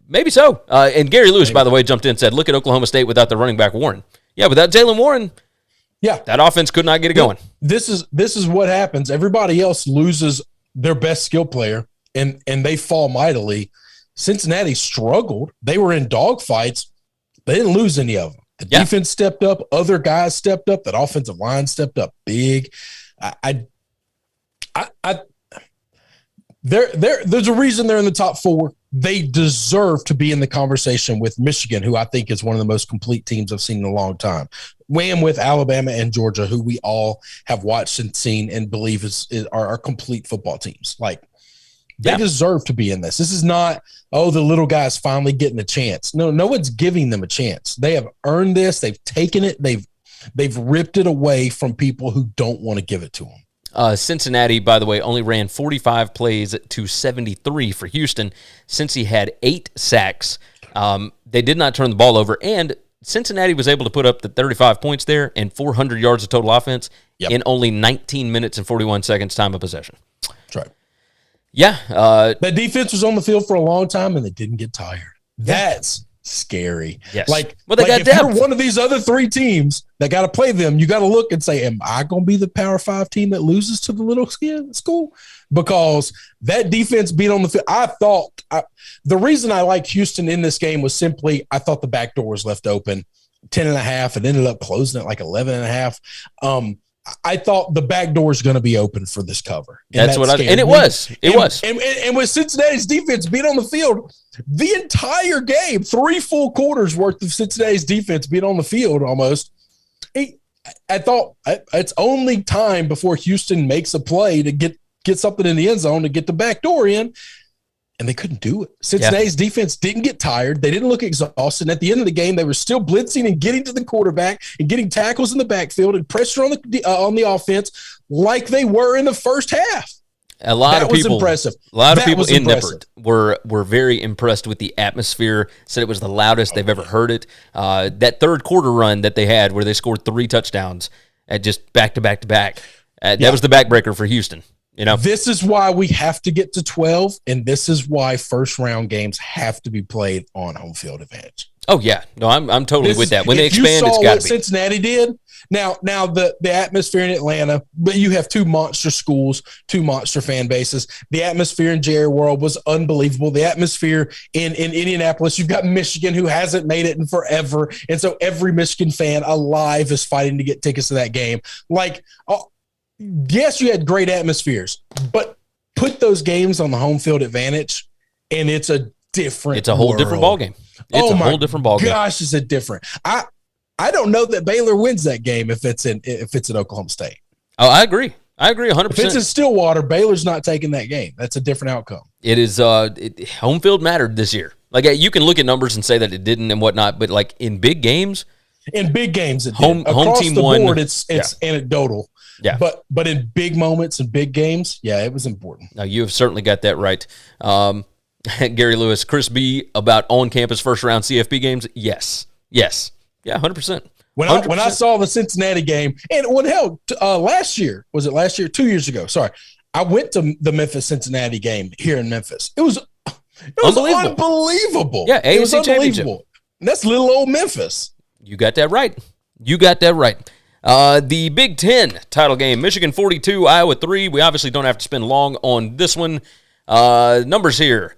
Maybe so. And Gary Lewis, by the way, jumped in and said, look at Oklahoma State without the running back Warren. Yeah, without Jalen Warren, that offense could not get it going. This is what happens. Everybody else loses their best skill player, and they fall mightily. Cincinnati struggled. They were in dogfights. They didn't lose any of them. The defense stepped up. Other guys stepped up. That offensive line stepped up big. There's a reason they're in the top 4. They deserve to be in the conversation with Michigan, who I think is one of the most complete teams I've seen in a long time. Wham with Alabama and Georgia, who we all have watched and seen and believe are complete football teams. Like, they deserve to be in this. This is not, the little guy's finally getting a chance. No one's giving them a chance. They have earned this. They've taken it. They've ripped it away from people who don't want to give it to them. Cincinnati, by the way, only ran 45 plays to 73 for Houston. Cincy had 8 sacks. They did not turn the ball over, and Cincinnati was able to put up the 35 points there and 400 yards of total offense in only 19 minutes and 41 seconds time of possession. That's right. Yeah. That defense was on the field for a long time, and they didn't get tired. That's scary. Yes. They got depth. You're one of these other 3 teams that got to play them, you got to look and say, am I going to be the Power 5 team that loses to the little school? Because that defense beat on the field. The reason I liked Houston in this game was simply I thought the back door was left open 10.5 and ended up closing at like 11.5. I thought the back door is going to be open for this cover. And it was. And with Cincinnati's defense being on the field, the entire game, 3 full quarters worth of Cincinnati's defense being on the field almost. I thought it's only time before Houston makes a play to get something in the end zone to get the back door in. And they couldn't do it. Cincinnati's defense didn't get tired. They didn't look exhausted. At the end of the game, they were still blitzing and getting to the quarterback and getting tackles in the backfield and pressure on the offense like they were in the first half. A lot of people in impressive. Nippert were very impressed with the atmosphere, said it was the loudest they've ever heard it. That third quarter run that they had where they scored 3 touchdowns at just back to back to back. That was the backbreaker for Houston. You know, this is why we have to get to 12, and this is why first-round games have to be played on home field advantage. Oh, yeah. No, I'm totally with that. When they expand, it's got to be. What Cincinnati did, now the atmosphere in Atlanta, but you have 2 monster schools, 2 monster fan bases. The atmosphere in Jerry World was unbelievable. The atmosphere in Indianapolis, you've got Michigan, who hasn't made it in forever, and so every Michigan fan alive is fighting to get tickets to that game. Yes, you had great atmospheres, but put those games on the home field advantage, and it's a whole different ballgame. It's a whole different ballgame. Gosh, is it different? I don't know that Baylor wins that game if it's in Oklahoma State. Oh, I agree. 100%. If it's in Stillwater, Baylor's not taking that game. That's a different outcome. It is. Home field mattered this year. Like, you can look at numbers and say that it didn't and whatnot, but like in big games, it did. Home team the won. Board, it's anecdotal. Yeah. But in big moments and big games, it was important. Now, you have certainly got that right. Gary Lewis, Chris B, about on-campus first-round CFP games? Yes. Yeah, 100%. When I saw the Cincinnati game, and what hell, last year, 2 years ago, sorry, I went to the Memphis-Cincinnati game here in Memphis. It was unbelievable. Yeah, it was AAC championship. And that's little old Memphis. You got that right. The Big Ten title game, Michigan 42, Iowa 3. We obviously don't have to spend long on this one. Numbers here.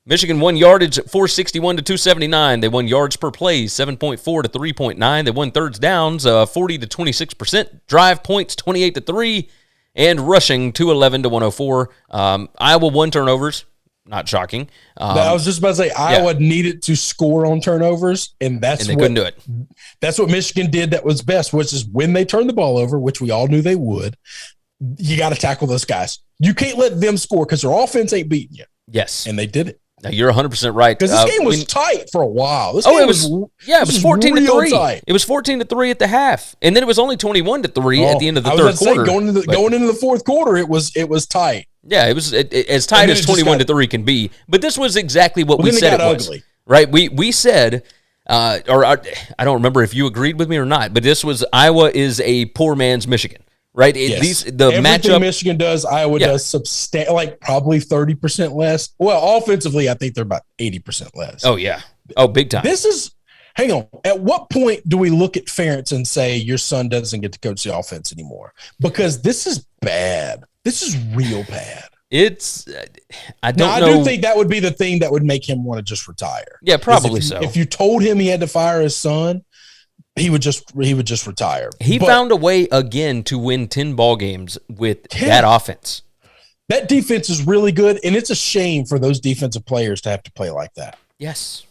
Michigan won yardage 461 to 279. They won yards per play 7.4 to 3.9. They won thirds downs 40 to 26%. Drive points 28 to 3. And rushing 211 to 104. Iowa won turnovers. Not shocking. I was just about to say Iowa needed to score on turnovers, and they couldn't do it. That's what Michigan did that was best, which is when they turned the ball over, which we all knew they would, you got to tackle those guys. You can't let them score because their offense ain't beating you. Yes. And they did it. Now, you're 100% right. Because this game was tight for a while. It was 14 to 3. It was 14 to 3 at the half, and then it was only 21 to 3 at the end of the third quarter. Going into the fourth quarter, it was tight. Yeah, it was as tight as 21 to 3 can be. But this was exactly what we said it was. Ugly. Right? We said, I don't remember if you agreed with me or not, but this was Iowa is a poor man's Michigan. Right? Yes. Everything matchup Michigan does, Iowa does probably 30% less. Well, offensively, I think they're about 80% less. Oh, yeah. Oh, big time. Hang on. At what point do we look at Ferentz and say your son doesn't get to coach the offense anymore? Because this is bad. This is real bad. I don't know. I do think that would be the thing that would make him want to just retire. Yeah, probably so. If you told him he had to fire his son, he would just retire. He found a way again to win 10 ball games with that offense. That defense is really good, and it's a shame for those defensive players to have to play like that. Yes,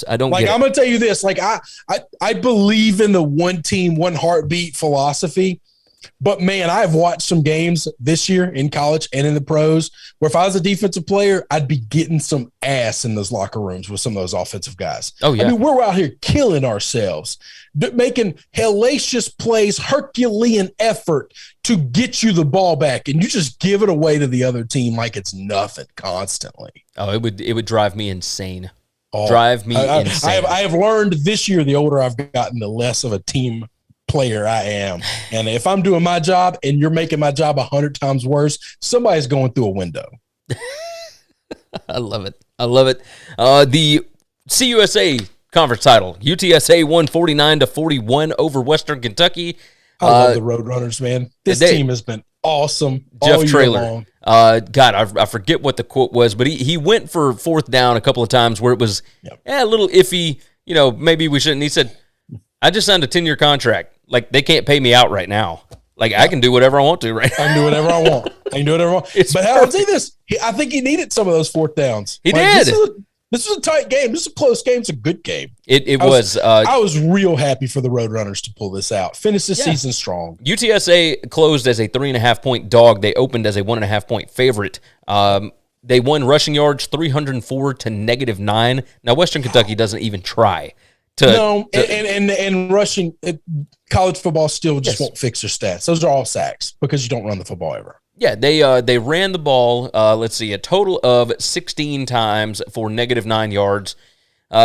I don't like. Get I'm going to tell you this: like I believe in the one team, one heartbeat philosophy. But, man, I've watched some games this year in college and in the pros where if I was a defensive player, I'd be getting some ass in those locker rooms with some of those offensive guys. Oh, yeah. I mean, we're out here killing ourselves, making hellacious plays, Herculean effort to get you the ball back, and you just give it away to the other team like it's nothing constantly. Oh, it would drive me insane. Insane. I have learned this year, the older I've gotten, the less of a team player I am. And if I'm doing my job and you're making my job 100 times worse, somebody's going through a window. I love it. The CUSA conference title, UTSA won 49-41 over Western Kentucky. I love the Roadrunners, man. This team has been awesome. Jeff Traylor. God, I forget what the quote was, but he went for fourth down a couple of times where it was a little iffy. Maybe we shouldn't. He said, I just signed a 10-year contract. Like, they can't pay me out right now. Like, I can do whatever I want to right now. I can do whatever I want. But I'll say this. I think he needed some of those fourth downs. He did. This was a tight game. This is a close game. It's a good game. It was. I was real happy for the Roadrunners to pull this out. Finish this season strong. UTSA closed as a 3.5-point dog. They opened as a 1.5-point favorite. They won rushing yards 304 to -9. Now, Western Kentucky doesn't even try. And rushing college football still just won't fix your stats. Those are all sacks because you don't run the football ever. Yeah, they ran the ball. Let's see, a total of 16 times for -9 yards.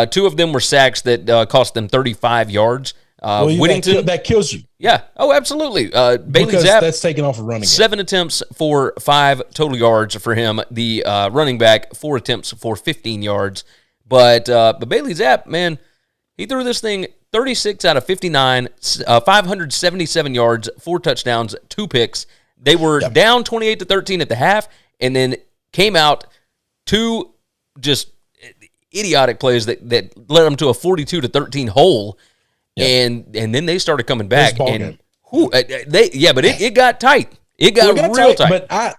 2 of them were sacks that cost them 35 yards. Whittington, that kills you. Yeah. Oh, absolutely. Bailey because Zapp, that's taking off a running game. 7 attempts for 5 total yards for him. The running back, 4 attempts for 15 yards. But Bailey Zapp, man, he threw this thing 36 out of 59, 577 yards, 4 touchdowns, 2 picks. They were down 28-13 at the half, and then came out 2 just idiotic plays that led them to a 42-13 hole, and then they started coming back. And it got tight. It got real tight. But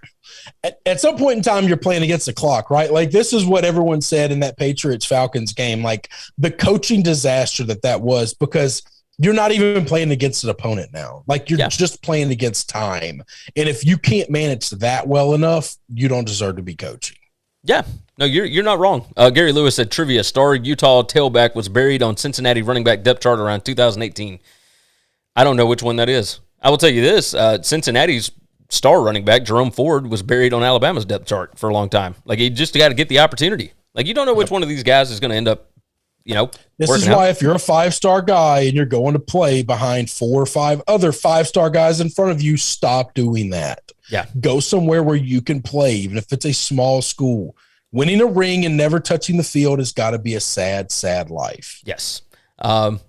at some point in time, you're playing against the clock, right? Like, this is what everyone said in that Patriots-Falcons game, like the coaching disaster that was, because you're not even playing against an opponent now. Like, you're just playing against time. And if you can't manage that well enough, you don't deserve to be coaching. Yeah. No, you're not wrong. Gary Lewis said, trivia, star Utah tailback was buried on Cincinnati running back depth chart around 2018. I don't know which one that is. I will tell you this, Cincinnati's star running back, Jerome Ford, was buried on Alabama's depth chart for a long time. Like, he just got to get the opportunity. Like, you don't know which one of these guys is going to end up, This is why if you're a 5-star guy and you're going to play behind 4 or 5 other 5-star guys in front of you, stop doing that. Yeah. Go somewhere where you can play, even if it's a small school. Winning a ring and never touching the field has got to be a sad, sad life. Yes. Paul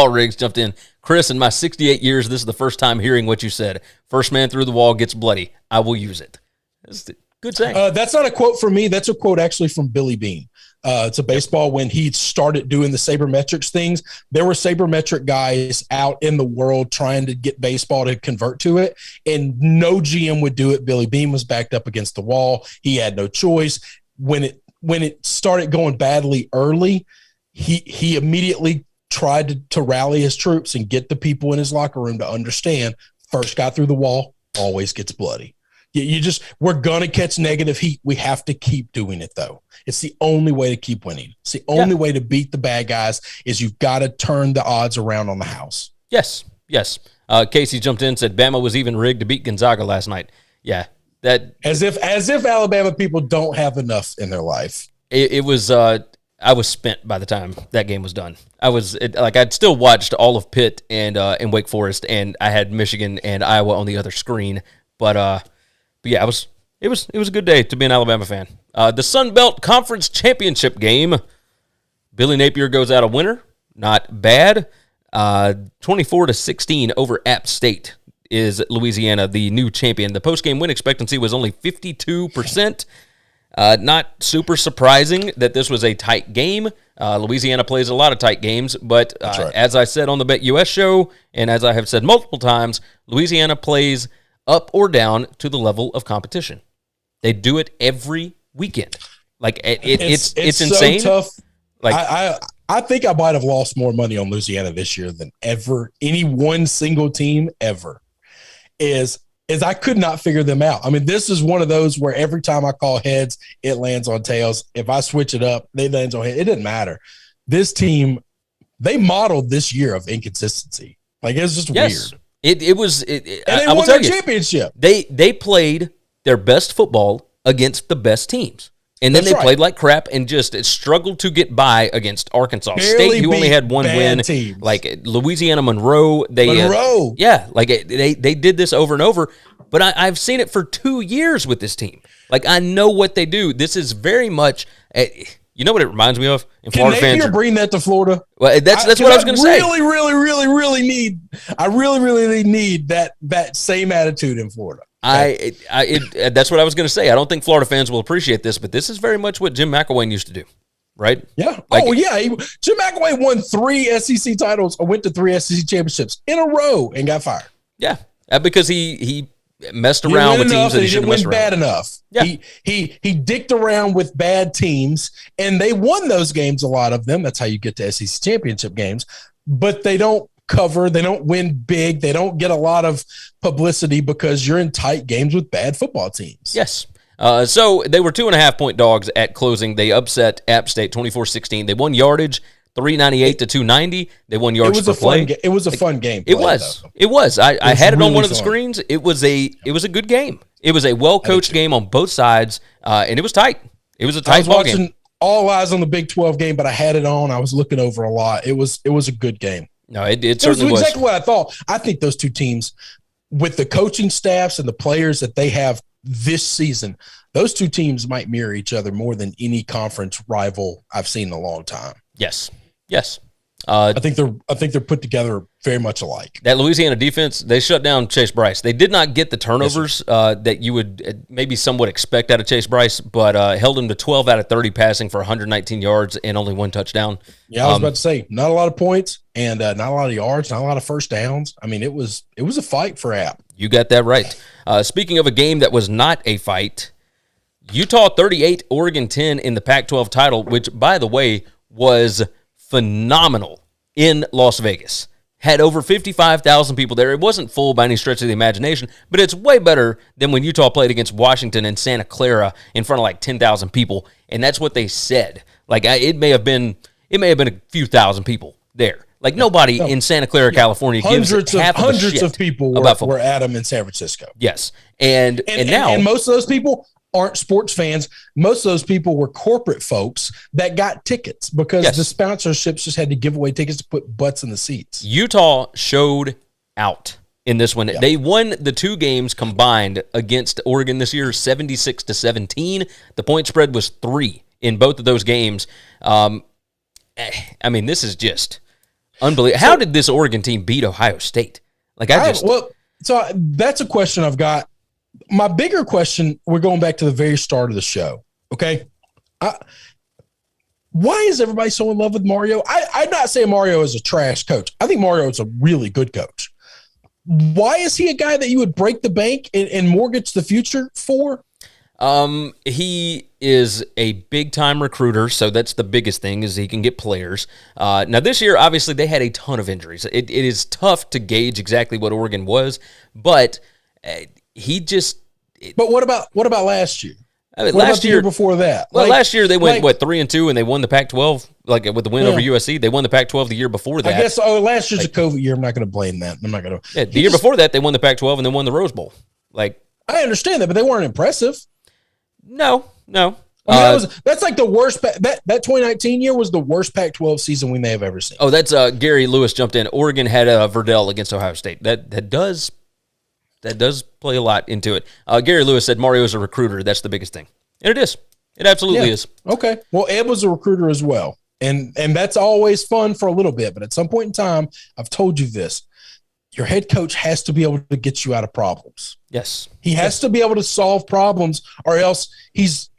Riggs jumped in. Chris, in my 68 years, this is the first time hearing what you said. First man through the wall gets bloody. I will use it. That's a good saying. That's not a quote from me. That's a quote actually from Billy Beane. It's a baseball when he started doing the sabermetrics things. There were sabermetric guys out in the world trying to get baseball to convert to it, and no GM would do it. Billy Beane was backed up against the wall. He had no choice. When it started going badly early, he immediately tried to rally his troops and get the people in his locker room to understand first guy through the wall always gets bloody. We're going to catch negative heat. We have to keep doing it, though. It's the only way to keep winning. It's the only way to beat the bad guys is you've got to turn the odds around on the house. Yes. Casey jumped in and said Bama was even rigged to beat Gonzaga last night. Yeah. That as if Alabama people don't have enough in their life. It was I was spent by the time that game was done. I'd still watched all of Pitt and Wake Forest, and I had Michigan and Iowa on the other screen. But yeah, it was a good day to be an Alabama fan. The Sun Belt Conference Championship game. Billy Napier goes out a winner. Not bad. 24-16 over App State is Louisiana, the new champion. The post-game win expectancy was only 52%. Not super surprising that this was a tight game. Louisiana plays a lot of tight games, but right. As I said on the Bet US show, and as I have said multiple times, Louisiana plays up or down to the level of competition. They do it every weekend. Like it's insane. So tough. Like I think I might have lost more money on Louisiana this year than ever any one single team ever. Is I could not figure them out. I mean, this is one of those where every time I call heads, it lands on tails. If I switch it up, they lands on heads. It didn't matter. This team, they modeled this year of inconsistency. Like, it's just weird. It was. And they won their championship. They played their best football against the best teams. And then they played like crap and just struggled to get by against Arkansas State, who only had one win. Teams. Like Louisiana Monroe, they did this over and over. But I've seen it for 2 years with this team. Like, I know what they do. This is very much, you know what it reminds me of? And Can Napier bring that to Florida? Well, that's what I was going to say. Really need that same attitude in Florida. That's what I was going to say. I don't think Florida fans will appreciate this, but this is very much what Jim McElwain used to do, right? Yeah. Jim McElwain won 3 SEC titles or went to 3 SEC championships in a row and got fired. Yeah, because he messed around with teams that he shouldn't mess around. Bad enough. Yeah. He dicked around with bad teams, and they won those games, a lot of them. That's how you get to SEC championship games, but they don't cover. They don't win big. They don't get a lot of publicity because you're in tight games with bad football teams. Yes. So they were 2.5-point dogs at closing. They upset App State 24-16. They won yardage 398 to 290. They won yards per play. It was a fun game. It was. I had it on one of the screens. It was a good game. It was a well-coached game on both sides, and it was tight. It was a tight ball game. I was watching all eyes on the Big 12 game, but I had it on. I was looking over a lot. It was a good game. No, it certainly was. Exactly what I thought. I think those two teams, with the coaching staffs and the players that they have this season, those two teams might mirror each other more than any conference rival I've seen in a long time. Yes. I think they're put together very much alike. That Louisiana defense, they shut down Chase Bryce. They did not get the turnovers that you would maybe somewhat expect out of Chase Bryce, but held him to 12 out of 30 passing for 119 yards and only 1 touchdown. Yeah, I was about to say, not a lot of points and not a lot of yards, not a lot of first downs. I mean, it was a fight for App. You got that right. Speaking of a game that was not a fight, Utah 38, Oregon 10 in the Pac-12 title, which, by the way, was phenomenal in Las Vegas. Had over 55,000 people there. It wasn't full by any stretch of the imagination, but it's way better than when Utah played against Washington and Santa Clara in front of like 10,000 people, and that's what they said. Like, it may have been a few thousand people there. Like, nobody in Santa Clara, California gives hundreds of people were at them in San Francisco. Yes. And now most of those people aren't sports fans. Most of those people were corporate folks that got tickets because the sponsorships just had to give away tickets to put butts in the seats. Utah showed out in this one. Yeah. They won the 2 games combined against Oregon this year, 76-17. The point spread was 3 in both of those games. I mean, this is just unbelievable. How did this Oregon team beat Ohio State? So that's a question I've got. My bigger question, we're going back to the very start of the show, okay? Why is everybody so in love with Mario? I'm not saying Mario is a trash coach. I think Mario is a really good coach. Why is he a guy that you would break the bank and mortgage the future for? He is a big-time recruiter, so that's the biggest thing is he can get players. Now, this year, obviously, they had a ton of injuries. It is tough to gauge exactly what Oregon was, but But what about last year? I mean, last year before that. Well, last year they went 3-2 and they won the Pac-12 with the win over USC. They won the Pac-12 the year before that. I guess last year's a COVID year. I'm not going to blame that. I'm not going to. Yeah, the year before that they won the Pac-12 and then won the Rose Bowl. I understand that, but they weren't impressive. No. I mean, that's like the worst. That 2019 year was the worst Pac-12 season we may have ever seen. Oh, that's Gary Lewis jumped in. Oregon had Verdell against Ohio State. That does play a lot into it. Gary Lewis said Mario's a recruiter. That's the biggest thing. And it is. It absolutely is. Okay. Well, Ed was a recruiter as well. And that's always fun for a little bit. But at some point in time, I've told you this. your head coach has to be able to get you out of problems. Yes. He has to be able to solve problems, or else he's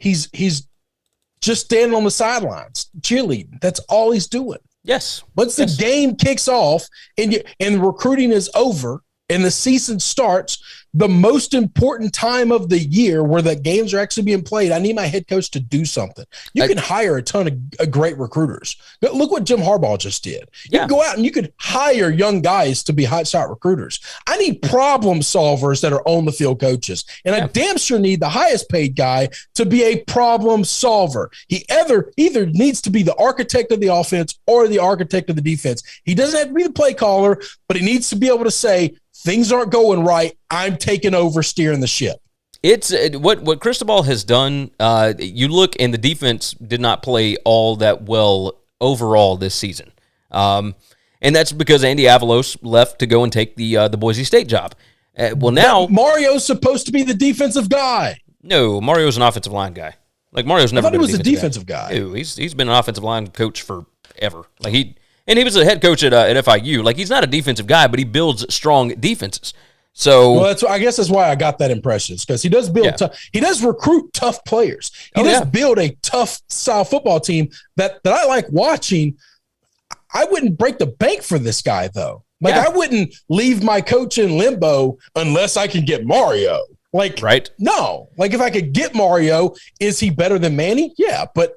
just standing on the sidelines, cheerleading. That's all he's doing. Yes. Once the game kicks off and recruiting is over and the season starts, the most important time of the year where the games are actually being played, I need my head coach to do something. You can hire a ton of great recruiters. Look what Jim Harbaugh just did. You can go out and you could hire young guys to be hotshot recruiters. I need problem solvers that are on the field coaches. And I damn sure need the highest paid guy to be a problem solver. He either needs to be the architect of the offense or the architect of the defense. He doesn't have to be the play caller, but he needs to be able to say, things aren't going right, I'm taking over steering the ship. It's what Cristobal has done. You look, and the defense did not play all that well overall this season. And that's because Andy Avalos left to go and take the Boise State job. Well, now Mario's supposed to be the defensive guy. No, Mario's an offensive line guy. Like, Mario's never been a defensive guy. No, he's been an offensive line coach forever. Like, he was a head coach at FIU. Like, he's not a defensive guy, but he builds strong defenses. So, well, I guess that's why I got that impression, because he does build tough. He does recruit tough players. He does build a tough style football team that I like watching. I wouldn't break the bank for this guy, though. Like, I wouldn't leave my coach in limbo unless I can get Mario. Like, right? No. Like, if I could get Mario, is he better than Manny? Yeah, but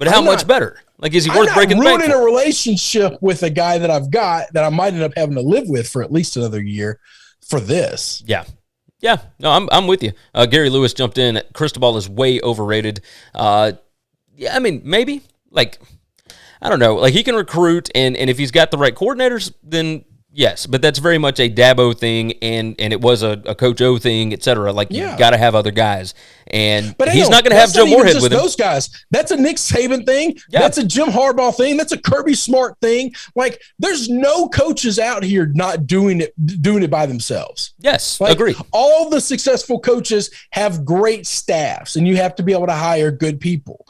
how much better? Like, is he worth breaking the bank for? I'm ruining a relationship with a guy that I've got that I might end up having to live with for at least another year for this. Yeah. Yeah. No, I'm with you. Gary Lewis jumped in. Cristobal is way overrated. Yeah, I mean, maybe. Like, I don't know. Like, he can recruit, and if he's got the right coordinators, then yes. But that's very much a Dabo thing, and it was a Coach O thing, et cetera. Like, you've got to have other guys. But he's not going to have Joe Moorhead with him. Those guys. That's a Nick Saban thing. Yeah. That's a Jim Harbaugh thing. That's a Kirby Smart thing. Like, there's no coaches out here not doing it by themselves. Yes, like, agree. All the successful coaches have great staffs, and you have to be able to hire good people.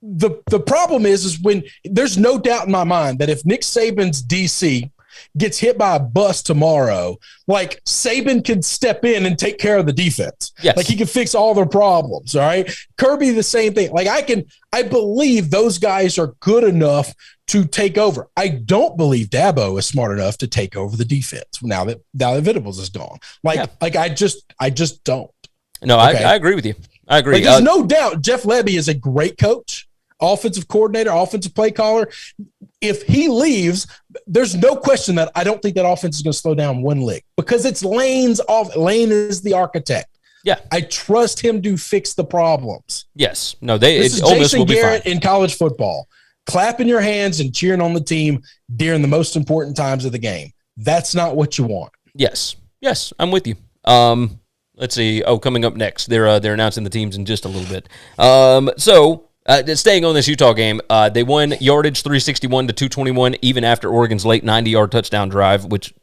The problem is when there's no doubt in my mind that if Nick Saban's DC gets hit by a bus tomorrow, like, Saban can step in and take care of the defense. Yes. Like, he can fix all their problems. All right. Kirby, the same thing. Like, I believe those guys are good enough to take over. I don't believe Dabo is smart enough to take over the defense now that Venables is gone. Like, I just don't. No, okay? I agree with you. I agree. Like, there's no doubt Jeff Lebby is a great coach, offensive coordinator, offensive play caller. If he leaves, there's no question that I don't think that offense is going to slow down one lick, because it's Lane's off. Lane is the architect. Yeah, I trust him to fix the problems. Yes, no, this is Jason Garrett in college football, clapping your hands and cheering on the team during the most important times of the game. That's not what you want. Yes, I'm with you. Let's see. Oh, coming up next, they're announcing the teams in just a little bit. Staying on this Utah game, they won yardage 361 to 221, even after Oregon's late 90-yard touchdown drive, which,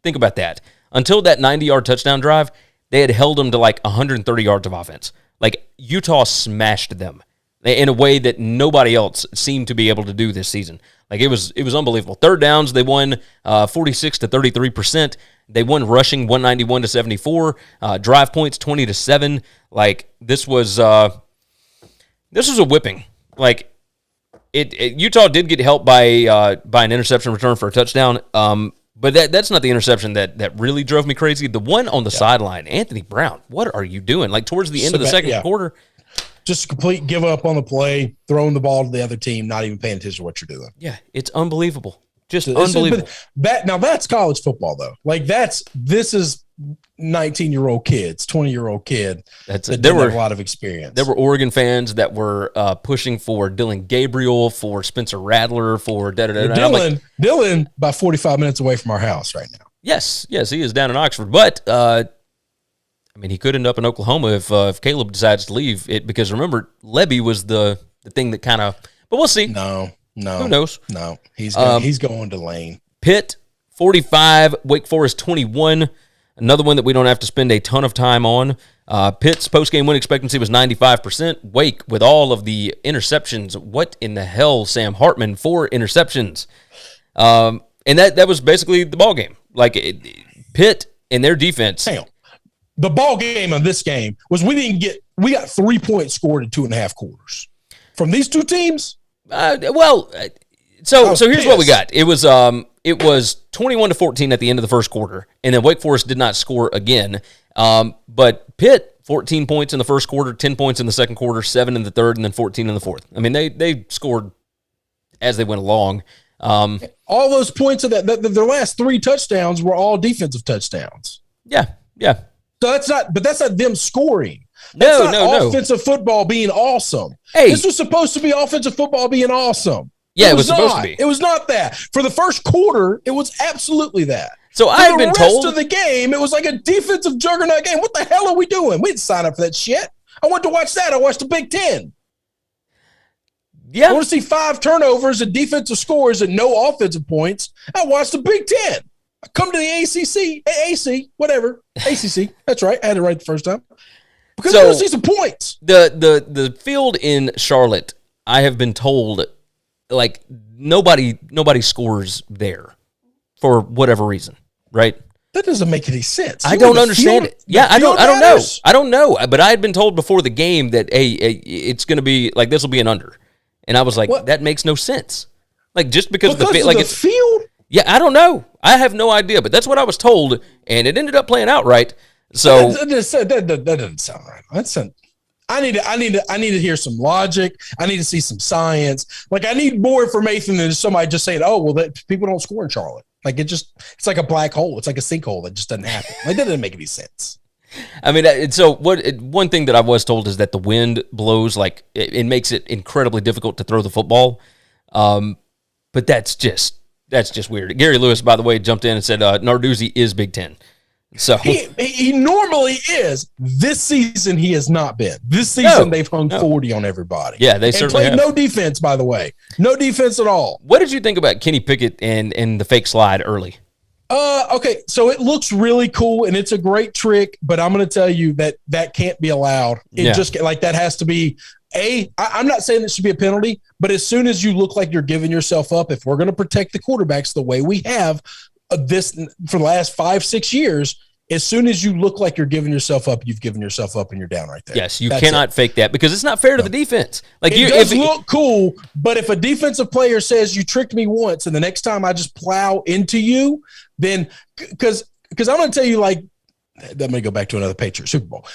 think about that. Until that 90-yard touchdown drive, they had held them to like 130 yards of offense. Like, Utah smashed them in a way that nobody else seemed to be able to do this season. Like, it was unbelievable. Third downs, they won 46 to 33%. They won rushing 191 to 74. Drive points 20 to 7. Like, this was a whipping. Like, Utah did get helped by an interception return for a touchdown. But that's not the interception that really drove me crazy. The one on the sideline, Anthony Brown, what are you doing? Like, towards the end of the second quarter. Just complete give up on the play, throwing the ball to the other team, not even paying attention to what you're doing. Yeah, it's unbelievable. Just unbelievable. Now that's college football, though. Like, this is 19-year-old kids, 20-year-old kid that didn't have a lot of experience. There were Oregon fans that were pushing for Dylan Gabriel, for Spencer Rattler, for Dylan, about 45 minutes away from our house right now. Yes, he is down in Oxford. But, I mean, he could end up in Oklahoma if Caleb decides to leave it, because remember, Lebby was the thing that kind of – but we'll see. No. Who knows? No, he's going to Lane. Pitt, 45, Wake Forest, 21. Another one that we don't have to spend a ton of time on. Pitt's post-game win expectancy was 95%. Wake, with all of the interceptions, what in the hell, Sam Hartman, 4 interceptions. And that was basically the ball game. Pitt and their defense. Damn. The ball game of this game was we got 3 points scored in 2.5 quarters from these two teams. So here's what we got. It was 21-14 at the end of the first quarter, and then Wake Forest did not score again. But Pitt 14 points in the first quarter, 10 points in the second quarter, 7 in the third, and then 14 in the fourth. I mean, they scored as they went along. All those points of their last 3 touchdowns were all defensive touchdowns. Yeah. So that's not them scoring. That's not offensive football being awesome. Hey. This was supposed to be offensive football being awesome. Yeah, it was supposed to be. It was not that. For the first quarter, it was absolutely that. So I've been told the rest of the game, it was like a defensive juggernaut game. What the hell are we doing? We didn't sign up for that shit. I went to watch that. I watched the Big Ten. Yeah. I want to see 5 turnovers and defensive scores and no offensive points. I watched the Big Ten. I come to the ACC. That's right. I had it right the first time. Because I want to see some points. The field in Charlotte, I have been told, like, nobody scores there for whatever reason, right? That doesn't make any sense. I don't understand it. Yeah, I don't know. But I had been told before the game that, hey, it's going to be, like, this will be an under. And I was like, that makes no sense. Like, just because of the field? Yeah, I don't know. I have no idea, but that's what I was told, and it ended up playing out right. So that doesn't sound right. I need to hear some logic. I need to see some science. Like, I need more information than somebody just saying, "Oh, well, people don't score in Charlotte." Like, it's like a black hole. It's like a sinkhole that just doesn't happen. Like, that doesn't make any sense. I mean, so one thing that I was told is that the wind blows, like, it makes it incredibly difficult to throw the football. But that's just weird. Gary Lewis, by the way, jumped in and said Narduzzi is Big Ten. So he normally is. This season he has not been. This season they've hung 40 on everybody. Yeah, they certainly played have. No defense, by the way. No defense at all. What did you think about Kenny Pickett and the fake slide early? Okay, so it looks really cool and it's a great trick, but I'm going to tell you that can't be allowed. Just like that has to be I'm not saying it should be a penalty, but as soon as you look like you're giving yourself up, if we're going to protect the quarterbacks the way we have this for the last 5-6 years, as soon as you look like you're giving yourself up, you've given yourself up and you're down right there. Yes, you cannot fake that because it's not fair to the defense. Like, it does look cool, but if a defensive player says you tricked me once and the next time I just plow into you, then because I'm going to tell you, like, let me go back to another Patriot Super Bowl.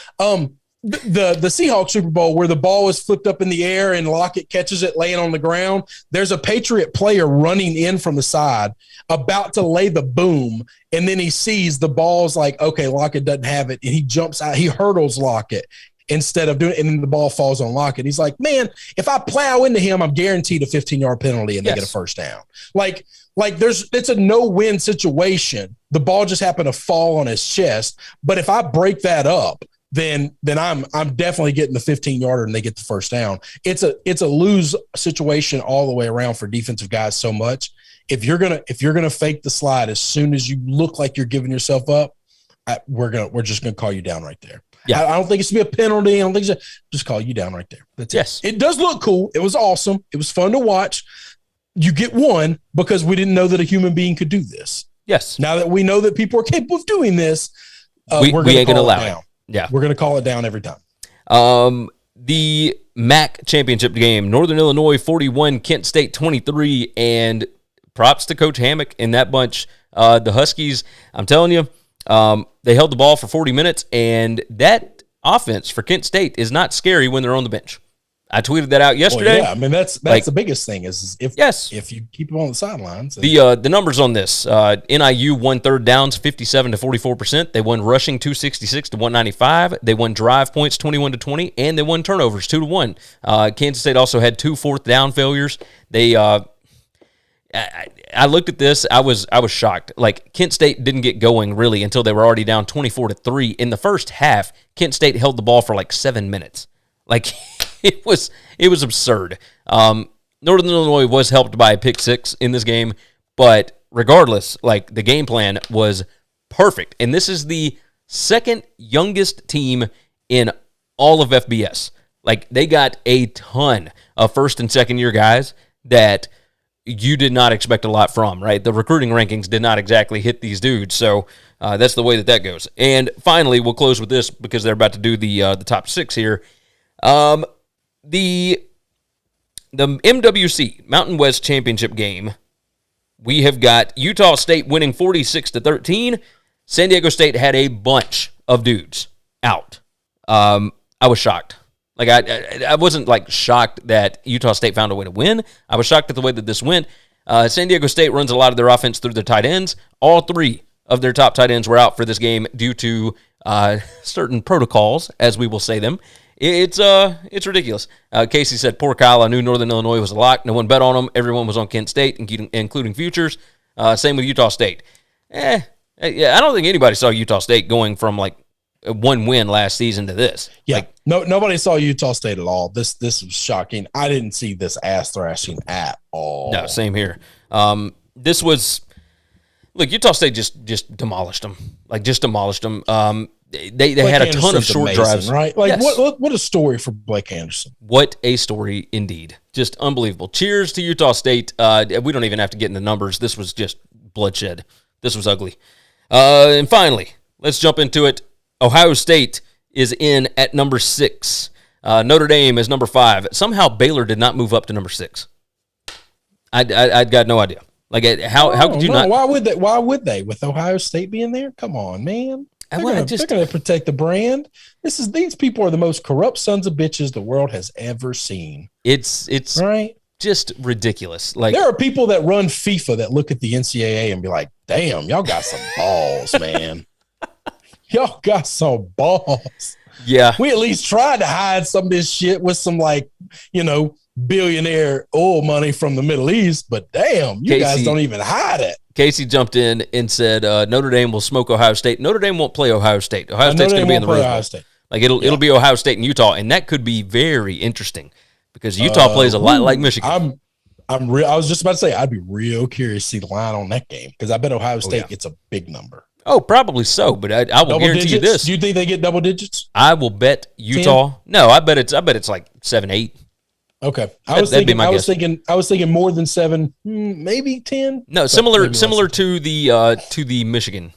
The Seahawks Super Bowl where the ball is flipped up in the air and Lockett catches it laying on the ground. There's a Patriot player running in from the side about to lay the boom, and then he sees the ball's like, okay, Lockett doesn't have it, and he jumps out. He hurdles Lockett instead of doing it, and then the ball falls on Lockett. He's like, man, if I plow into him, I'm guaranteed a 15-yard penalty and they get a first down. Like it's a no-win situation. The ball just happened to fall on his chest, but if I break that up, then I'm definitely getting the 15-yarder and they get the first down. It's a lose situation all the way around for defensive guys so much. If you're gonna fake the slide as soon as you look like you're giving yourself up, we're just gonna call you down right there. Yeah, I don't think it should be a penalty. I don't think just call you down right there. That's yes. It does look cool. It was awesome. It was fun to watch. You get one because we didn't know that a human being could do this. Yes. Now that we know that people are capable of doing this, we ain't gonna allow it. Yeah, we're going to call it down every time. The MAC championship game, Northern Illinois 41, Kent State 23, and props to Coach Hammock and that bunch. The Huskies, I'm telling you, they held the ball for 40 minutes, and that offense for Kent State is not scary when they're on the bench. I tweeted that out yesterday. Well, yeah, I mean that's the biggest thing is if you keep them on the sidelines. The numbers on this: NIU won third downs 57 to 44%. They won rushing 266 to 195. They won drive points 21 to 20, and they won turnovers 2-1. Kansas State also had 2 fourth down failures. They I looked at this. I was shocked. Like, Kent State didn't get going really until they were already down 24-3 in the first half. Kent State held the ball for like 7 minutes. Like. It was absurd. Northern Illinois was helped by a pick 6 in this game, but regardless, like, the game plan was perfect. And this is the second youngest team in all of FBS. Like, they got a ton of first and second year guys that you did not expect a lot from, right? The recruiting rankings did not exactly hit these dudes, so that's the way that goes. And finally, we'll close with this because they're about to do the top 6 here. The MWC, Mountain West Championship game, we have got Utah State winning 46-13. San Diego State had a bunch of dudes out. I was shocked. Like, I wasn't, like, shocked that Utah State found a way to win. I was shocked at the way that this went. San Diego State runs a lot of their offense through their tight ends. All 3 of their top tight ends were out for this game due to certain protocols, as we will say them. It's ridiculous. Casey said, poor Kyle, I knew Northern Illinois was a lock. No one bet on them. Everyone was on Kent State, including futures. Same with Utah State. I don't think anybody saw Utah State going from, like, one win last season to this. Yeah, like, nobody saw Utah State at all. This was shocking. I didn't see this ass thrashing at all. No, same here. This was, look, Utah State just demolished them. Like, just demolished them. They had a ton of short amazing, drives, right? Like, yes. What a story for Blake Anderson. What a story indeed. Just unbelievable. Cheers to Utah State. We don't even have to get into numbers. This was just bloodshed. This was ugly. And finally, let's jump into it. Ohio State is in at number 6. Notre Dame is number 5. Somehow Baylor did not move up to number 6. I got no idea. Like, how could you not? Why would they? Why would they? With Ohio State being there? Come on, man. They're going to protect the brand. These people are the most corrupt sons of bitches the world has ever seen. It's right. Just ridiculous. Like, there are people that run FIFA that look at the NCAA and be like, "Damn, y'all got some balls, man." Y'all got some balls. Yeah. We at least tried to hide some of this shit with some, like, billionaire oil money from the Middle East, but damn, you guys don't even hide it. Casey jumped in and said Notre Dame will smoke Ohio State. Notre Dame won't play Ohio State. Ohio State's going to be in the Rose Bowl. Like, it'll be Ohio State and Utah, and that could be very interesting because Utah plays a lot like Michigan. I was just about to say I'd be real curious to see the line on that game because I bet Ohio State gets a big number. Oh, probably so, but I will guarantee you this. Do you think they get double digits? I will bet Utah. 10? No, I bet it's like 7-8. Okay. I was thinking more than 7, maybe 10. No, similar to the Michigan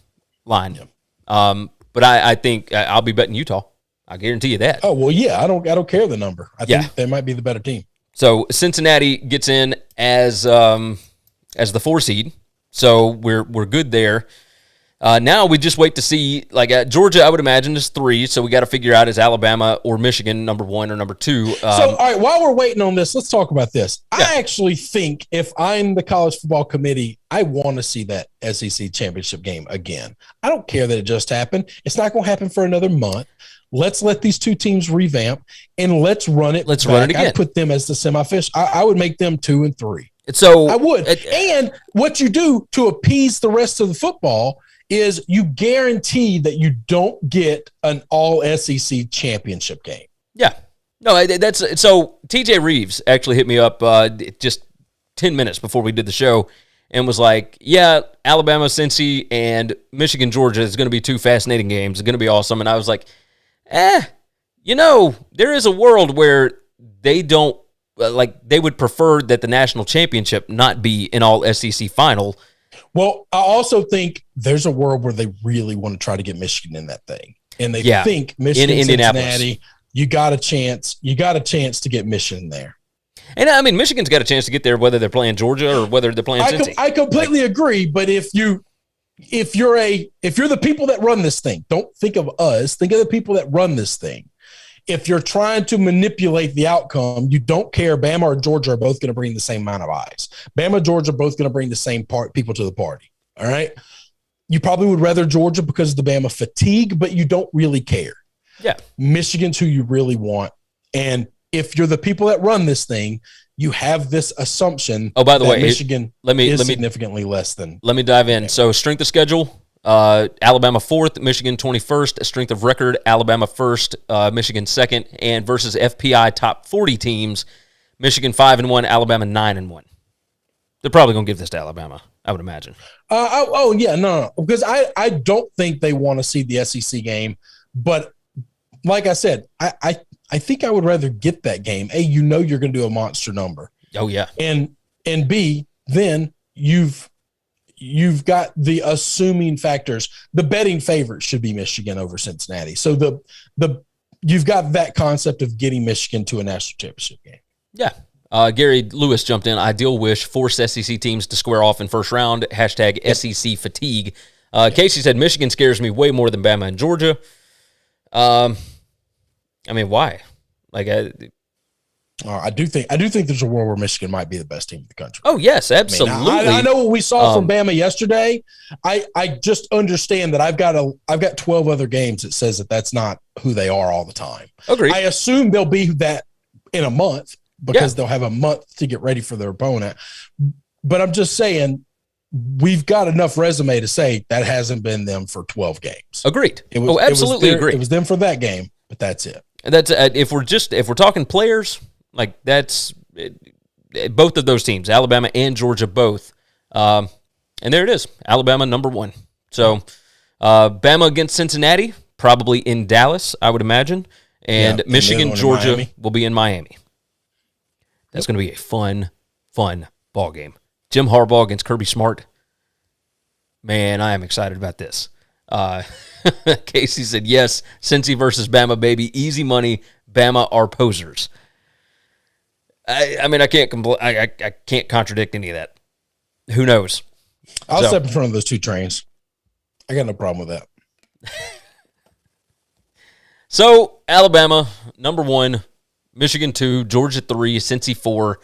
line. Yeah. But I think I'll be betting Utah. I guarantee you that. Oh, well, yeah, I don't care the number. I think they might be the better team. So Cincinnati gets in as the 4 seed. So we're good there. Now we just wait to see, like, Georgia, I would imagine, is 3, so we got to figure out is Alabama or Michigan number 1 or number 2. So, all right, while we're waiting on this, let's talk about this. Yeah. I actually think if I'm the college football committee, I want to see that SEC championship game again. I don't care that it just happened. It's not going to happen for another month. Let's let these 2 teams revamp, and let's run it. Let's run it again. I put them as the semifinals. I would make them 2 and 3. So I would. And what you do to appease the rest of the football is you guarantee that you don't get an all SEC championship game. Yeah. No, that's so TJ Reeves actually hit me up just 10 minutes before we did the show and was like, yeah, Alabama, Cincy, and Michigan, Georgia is going to be 2 fascinating games. It's going to be awesome. And I was like, there is a world where they don't, they would prefer that the national championship not be an all SEC final. Well, I also think there's a world where they really want to try to get Michigan in that thing. And they think Michigan, Cincinnati, you got a chance to get Michigan there. And I mean, Michigan's got a chance to get there whether they're playing Georgia or whether they're playing Cincy. I completely agree, but if you're the people that run this thing, don't think of us, think of the people that run this thing. If you're trying to manipulate the outcome, you don't care. Bama or Georgia are both going to bring the same amount of eyes. Bama, Georgia are both going to bring the same people to the party. All right. You probably would rather Georgia because of the Bama fatigue, but you don't really care. Yeah. Michigan's who you really want. And if you're the people that run this thing, you have this assumption. Oh, by the way, Michigan is significantly less than. Let me dive in. So strength of schedule. Alabama 4th, Michigan 21st, strength of record, Alabama 1st, Michigan 2nd, and versus FPI top 40 teams, Michigan 5-1, Alabama 9-1. They're probably going to give this to Alabama, I would imagine. No, because I don't think they want to see the SEC game, but like I said, I think I would rather get that game. A, you're going to do a monster number. Oh yeah, and B, then you've got the assuming factors. The betting favorite should be Michigan over Cincinnati. So you've got that concept of getting Michigan to a national championship game. Yeah. Gary Lewis jumped in. Ideal wish, force SEC teams to square off in first round. Hashtag SEC fatigue. Casey said Michigan scares me way more than Bama and Georgia. I mean, why? Like, I do think there's a world where Michigan might be the best team in the country. Oh yes, absolutely. I know what we saw from Bama yesterday. I just understand that I've got 12 other games that says that that's not who they are all the time. Agreed. I assume they'll be that in a month because they'll have a month to get ready for their opponent. But I'm just saying we've got enough resume to say that hasn't been them for 12 games. Agreed. Absolutely agree. It was them for that game, but that's it. That's if we're talking players, like that's both of those teams, Alabama and Georgia both. And there it is, Alabama number 1. So Bama against Cincinnati, probably in Dallas, I would imagine. And Michigan, Georgia will be in Miami. That's going to be a fun ball game. Jim Harbaugh against Kirby Smart. Man, I am excited about this. Casey said, yes, Cincy versus Bama, baby. Easy money. Bama are posers. I mean, I can't I can't contradict any of that. Who knows? I'll step in front of those two trains. I got no problem with that. So, Alabama, number 1, Michigan 2, Georgia 3, Cincy 4.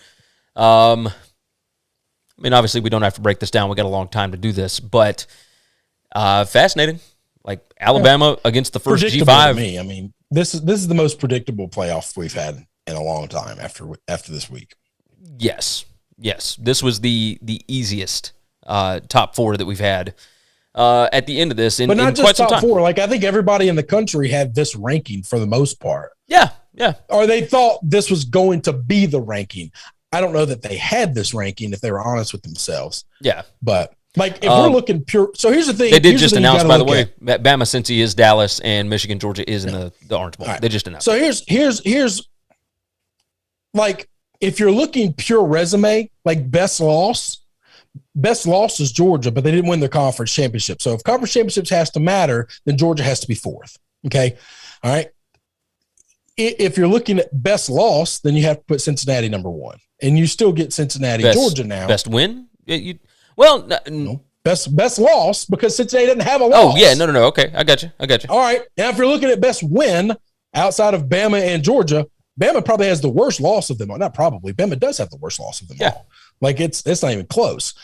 I mean, obviously, we don't have to break this down. We got a long time to do this, but fascinating. Like Alabama against the first G5. To me. I mean, this is the most predictable playoff we've had in a long time after this week. Yes. This was the easiest top 4 that we've had at the end of this. But not just top 4. Like I think everybody in the country had this ranking for the most part. Yeah. Or they thought this was going to be the ranking. I don't know that they had this ranking if they were honest with themselves. Yeah. But like if we're looking pure, so here's the thing. They did just announce, by the way, that Bama Cincy is Dallas and Michigan Georgia is in the Orange Bowl. Right. They just announced. So here's like if you're looking pure resume, like best loss is Georgia, but they didn't win their conference championship. So if conference championships has to matter, then Georgia has to be 4th. Okay. All right. If you're looking at best loss, then you have to put Cincinnati number 1, and you still get Cincinnati, Georgia now. Best win? No. Best loss because Cincinnati doesn't have a loss. Oh yeah, no. Okay, I got you. All right. Now, if you're looking at best win outside of Bama and Georgia, Bama probably has the worst loss of them all. Not probably. Bama does have the worst loss of them all. Like it's not even close.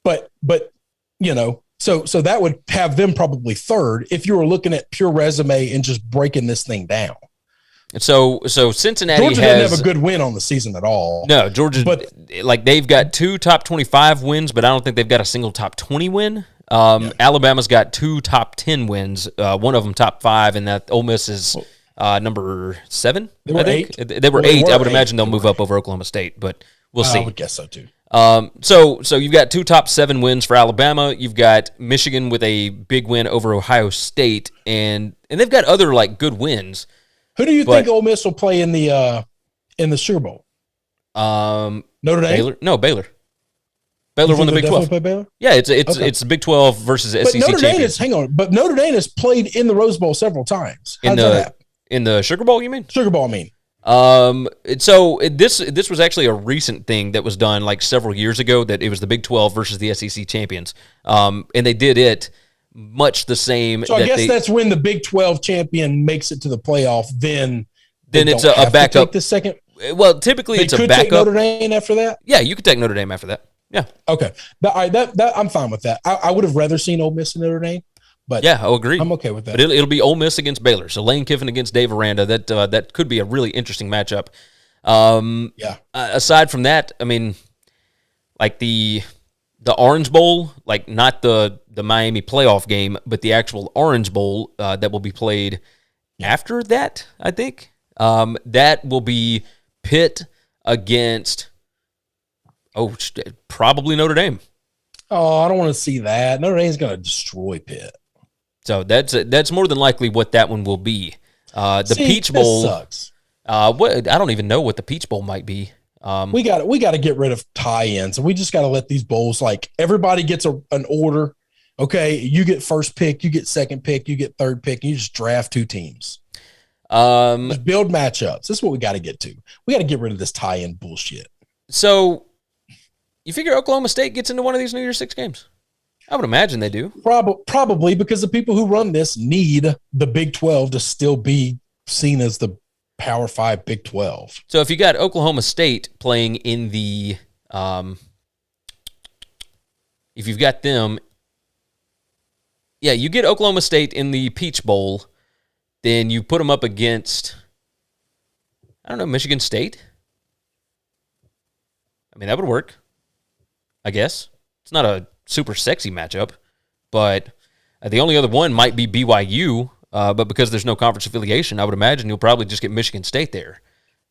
But so that would have them probably 3rd if you were looking at pure resume and just breaking this thing down. So Cincinnati Georgia doesn't have a good win on the season at all. No, Georgia, but like they've got 2 top 25 wins, but I don't think they've got a single top 20 win. Alabama's got 2 top 10 wins, one of them top 5, and that Ole Miss is number 7. They were 8. They were 8. I would imagine they'll move up over Oklahoma State, but we'll see. I would guess so too. So you've got 2 top 7 wins for Alabama. You've got Michigan with a big win over Ohio State, and they've got other like good wins. Who do you think Ole Miss will play in the Sugar Bowl? Notre Dame? Baylor? No, Baylor. Baylor won the Big 12. Play Baylor? Yeah, it's the Big 12 versus SEC champions. But Notre Dame has played in the Rose Bowl several times. In the Sugar Bowl, you mean? Sugar Bowl, I mean. So this was actually a recent thing that was done like several years ago, that it was the Big 12 versus the SEC champions. And they did it much the same. So I guess that's when the Big 12 champion makes it to the playoff. Then it's a backup. The second. Well, typically it's a backup. Take Notre Dame after that. Yeah, you could take Notre Dame after that. Yeah. Okay. All right. That I'm fine with that. I would have rather seen Ole Miss and Notre Dame. But yeah, I'll agree. I'm okay with that. But it'll be Ole Miss against Baylor. So Lane Kiffin against Dave Aranda. That could be a really interesting matchup. Aside from that, I mean, like the Orange Bowl, like not the Miami playoff game, but the actual Orange Bowl that will be played after that, I think. That will be Pitt against probably Notre Dame. Oh, I don't want to see that. Notre Dame's going to destroy Pitt. So that's more than likely what that one will be. The Peach Bowl sucks. I don't even know what the Peach Bowl might be. We got to get rid of tie-ins, and we just got to let these bowls, like, everybody gets an order. Okay, you get first pick, you get second pick, you get third pick, and you just draft 2 teams. Just build matchups. This is what we got to get to. We got to get rid of this tie-in bullshit. So, you figure Oklahoma State gets into one of these New Year's Six games? I would imagine they do. Probably, because the people who run this need the Big 12 to still be seen as the Power 5 Big 12. So if you got Oklahoma State playing in the if you've got them, yeah, you get Oklahoma State in the Peach Bowl, then you put them up against, I don't know, Michigan State? I mean, that would work, I guess. It's not a super sexy matchup, but the only other one might be BYU, but because there's no conference affiliation, I would imagine you'll probably just get Michigan State there.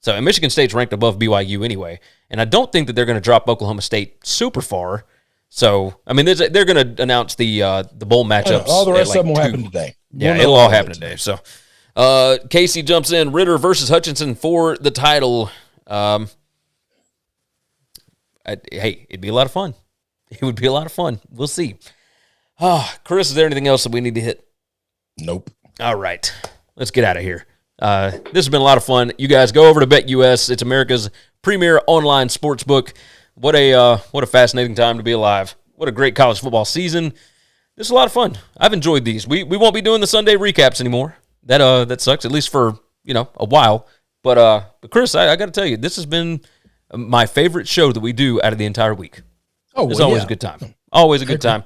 So, and Michigan State's ranked above BYU anyway, and I don't think that they're going to drop Oklahoma State super far. So, I mean, they're going to announce the bowl matchups. All the rest of them will happen today. Yeah, it'll all happen today. So, Casey jumps in, Ritter versus Hutchinson for the title. Hey, it'd be a lot of fun. It would be a lot of fun. We'll see. Chris, is there anything else that we need to hit? Nope. All right. Let's get out of here. This has been a lot of fun. You guys go over to BetUS. It's America's premier online sports book. What a fascinating time to be alive. What a great college football season. This is a lot of fun. I've enjoyed these. We won't be doing the Sunday recaps anymore. That sucks, at least for, a while. But Chris, I got to tell you, this has been my favorite show that we do out of the entire week. It's always a good time. Always a good time.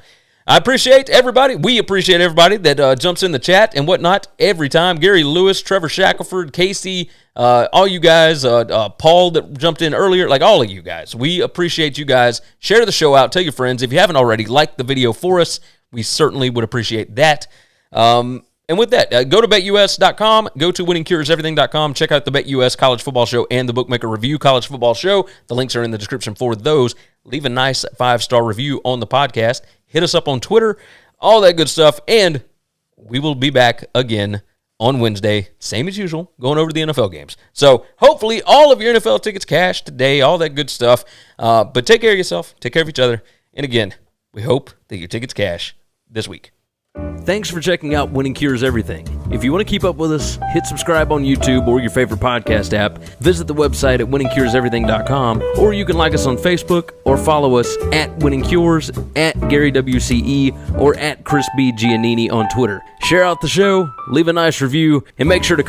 I appreciate everybody. We appreciate everybody that jumps in the chat and whatnot every time. Gary Lewis, Trevor Shackelford, Casey, all you guys, Paul that jumped in earlier, like all of you guys. We appreciate you guys. Share the show out. Tell your friends. If you haven't already, like the video for us. We certainly would appreciate that. And with that, go to BetUS.com, go to WinningCuresEverything.com, check out the BetUS College Football Show and the Bookmaker Review College Football Show. The links are in the description for those. Leave a nice 5-star review on the podcast. Hit us up on Twitter, all that good stuff. And we will be back again on Wednesday, same as usual, going over the NFL games. So hopefully all of your NFL tickets cash today, all that good stuff. But take care of yourself, take care of each other. And again, we hope that your tickets cash this week. Thanks for checking out Winning Cures Everything. If you want to keep up with us, hit subscribe on YouTube or your favorite podcast app. Visit the website at winningcureseverything.com, or you can like us on Facebook or follow us at Winning Cures, at Gary WCE, or at Chris B. Giannini on Twitter. Share out the show, leave a nice review, and make sure to